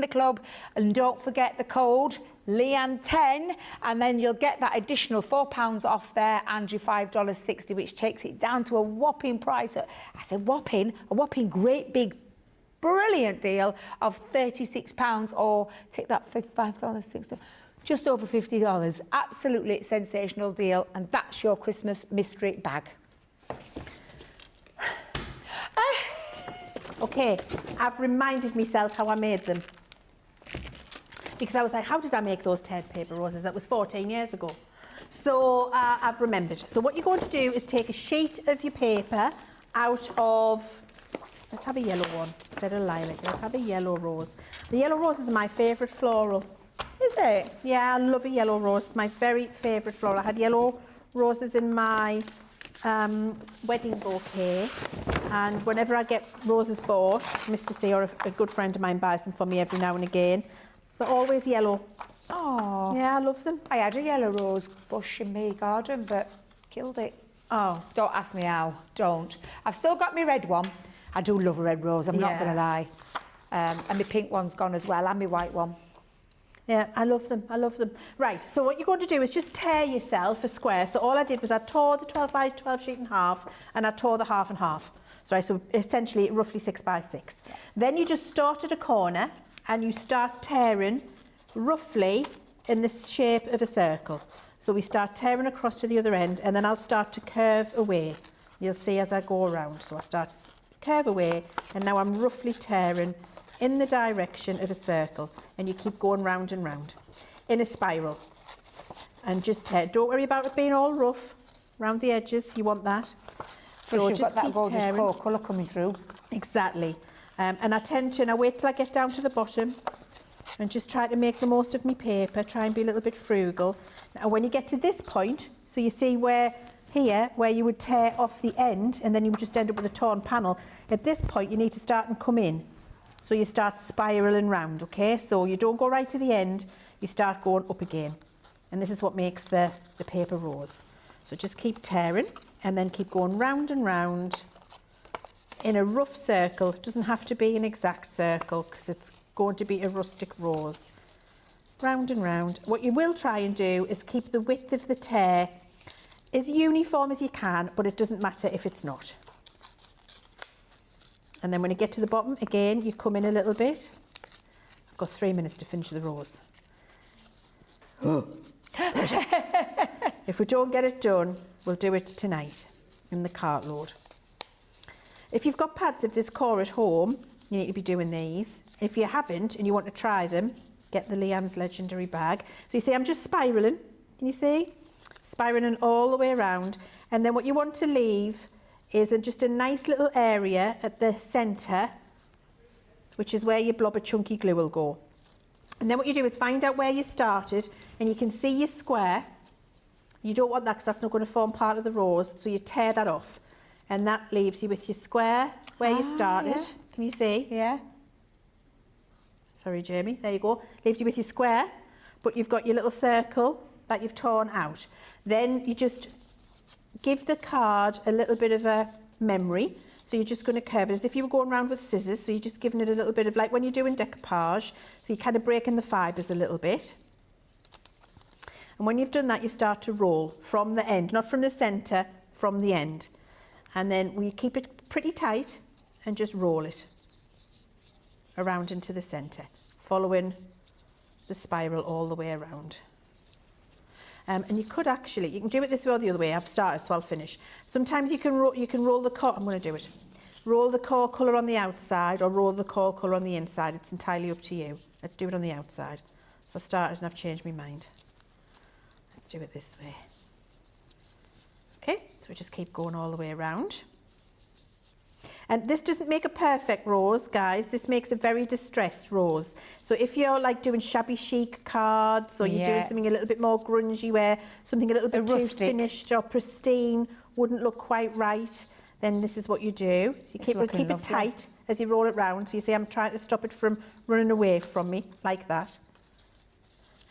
club. And don't forget the code Leanne 10, and then you'll get that additional £4 off there and your $5.60, which takes it down to a whopping price. I said whopping, a whopping great big brilliant deal of £36, or take that $5.60, just over $50. Absolutely sensational deal, and that's your Christmas mystery bag. Okay, I've reminded myself how I made them. Because I was like, how did I make those Ted paper roses? That was 14 years ago. So I've remembered. So what you're going to do is take a sheet of your paper out of, let's have a yellow one instead of lilac. Let's have a yellow rose. The yellow rose is my favourite floral. Is it? Yeah, I love a yellow rose. It's my very favourite floral. I had yellow roses in my wedding bouquet, and whenever I get roses bought, Mr. C or a good friend of mine buys them for me every now and again. They're always yellow. Oh. Yeah, I love them. I had a yellow rose bush in my garden, but killed it. Oh. Don't ask me how. Don't. I've still got my red one. I do love a red rose, I'm not going to lie. And my pink one's gone as well, and my white one. Yeah, I love them. I love them. Right, so what you're going to do is just tear yourself a square. So all I did was I tore the 12 by 12 sheet in half, and I tore the half and half. So essentially roughly 6 by 6. Then you just start at a corner, and you start tearing roughly in the shape of a circle. So we start tearing across to the other end, and then I'll start to curve away. You'll see as I go around. So I start to curve away, and now I'm roughly tearing in the direction of a circle, and you keep going round and round in a spiral. And just tear. Don't worry about it being all rough around the edges. You want that. So just got that gorgeous core colour coming through. Exactly. And I wait till I get down to the bottom and just try to make the most of my paper, try and be a little bit frugal. Now when you get to this point, so you see where you would tear off the end and then you would just end up with a torn panel, at this point you need to start and come in. So you start spiralling round, okay? So you don't go right to the end, you start going up again. And this is what makes the paper rose. So just keep tearing and then keep going round and round in a rough circle. It doesn't have to be an exact circle because it's going to be a rustic rose. Round and round. What you will try and do is keep the width of the tear as uniform as you can, but it doesn't matter if it's not. And then when you get to the bottom, again, you come in a little bit. I've got 3 minutes to finish the rose. If we don't get it done, we'll do it tonight in the cartload. If you've got pads of this core at home, you need to be doing these. If you haven't and you want to try them, get the Leanne's Legendary bag. So you see I'm just spiralling, can you see? Spiralling all the way around. And then what you want to leave is just a nice little area at the centre, which is where your blob of chunky glue will go. And then what you do is find out where you started, and you can see your square. You don't want that because that's not going to form part of the rose, so you tear that off. And that leaves you with your square where you started. Yeah. Can you see? Yeah. Sorry, Jamie. There you go. Leaves you with your square, but you've got your little circle that you've torn out. Then you just give the card a little bit of a memory. So you're just going to curve it as if you were going around with scissors. So you're just giving it a little bit of, like when you're doing decoupage. So you're kind of breaking the fibres a little bit. And when you've done that, you start to roll from the end, not from the centre, from the end. And then we keep it pretty tight and just roll it around into the centre, following the spiral all the way around. And you could actually, you can do it this way or the other way. I've started, so I'll finish. Sometimes you can roll the core, I'm going to do it. Roll the core colour on the outside or roll the core colour on the inside. It's entirely up to you. Let's do it on the outside. So I started and I've changed my mind. Let's do it this way. Okay, so we just keep going all the way around. And this doesn't make a perfect rose, guys. This makes a very distressed rose. So if you're like doing shabby chic cards or you're doing something a little bit more grungy where something a little bit too finished or pristine wouldn't look quite right, then this is what you do. You keep it tight as you roll it round. So you see I'm trying to stop it from running away from me, like that.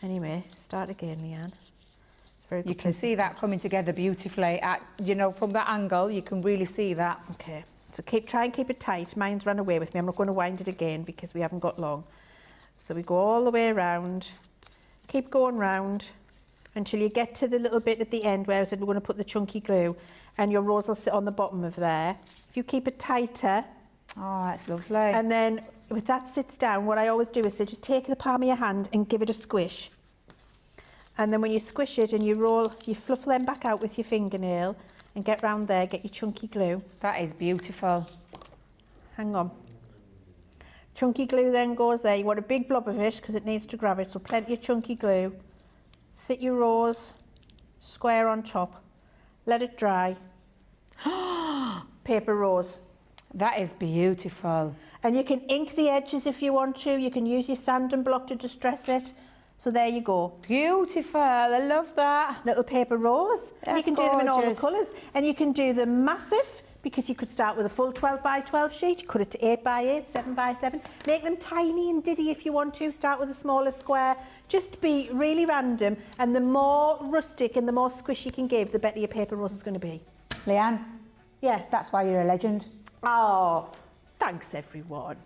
Anyway, start again, Leanne. You can see that coming together beautifully. You know, from that angle, you can really see that. Okay. So try and keep it tight. Mine's run away with me. I'm not going to wind it again because we haven't got long. So we go all the way around. Keep going round until you get to the little bit at the end where I said we're going to put the chunky glue, and your rose will sit on the bottom of there. If you keep it tighter. Oh, that's lovely. And then if that sits down, what I always do is just take the palm of your hand and give it a squish. And then when you squish it and you roll, you fluff them back out with your fingernail and get round there, get your chunky glue. That is beautiful. Hang on. Chunky glue then goes there. You want a big blob of it because it needs to grab it, so plenty of chunky glue. Sit your rose square on top. Let it dry. Paper rose. That is beautiful. And you can ink the edges if you want to. You can use your sanding block to distress it. So there you go. Beautiful. I love that. Little paper rose. That's you can do them in all the gorgeous. colours. And you can do them massive because you could start with a full 12 by 12 sheet. Cut it to 8 by 8, 7 by 7. Make them tiny and diddy if you want to. Start with a smaller square. Just be really random. And the more rustic and the more squish you can give, the better your paper rose is going to be. Leanne? Yeah? That's why you're a legend. Oh, thanks everyone.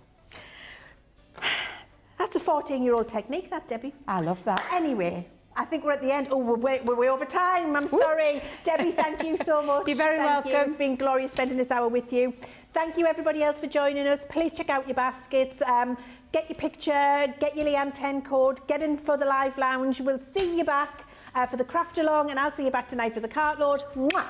That's a 14-year-old technique, that, Debbie. I love that. Anyway, I think we're at the end. Oh, we're way over time. I'm sorry. Debbie, thank you so much. You're very welcome. It's been glorious spending this hour with you. Thank you, everybody else, for joining us. Please check out your baskets. Get your picture, get your Leanne 10 code, get in for the live lounge. We'll see you back for the craft along, and I'll see you back tonight for the cart load. Mwah!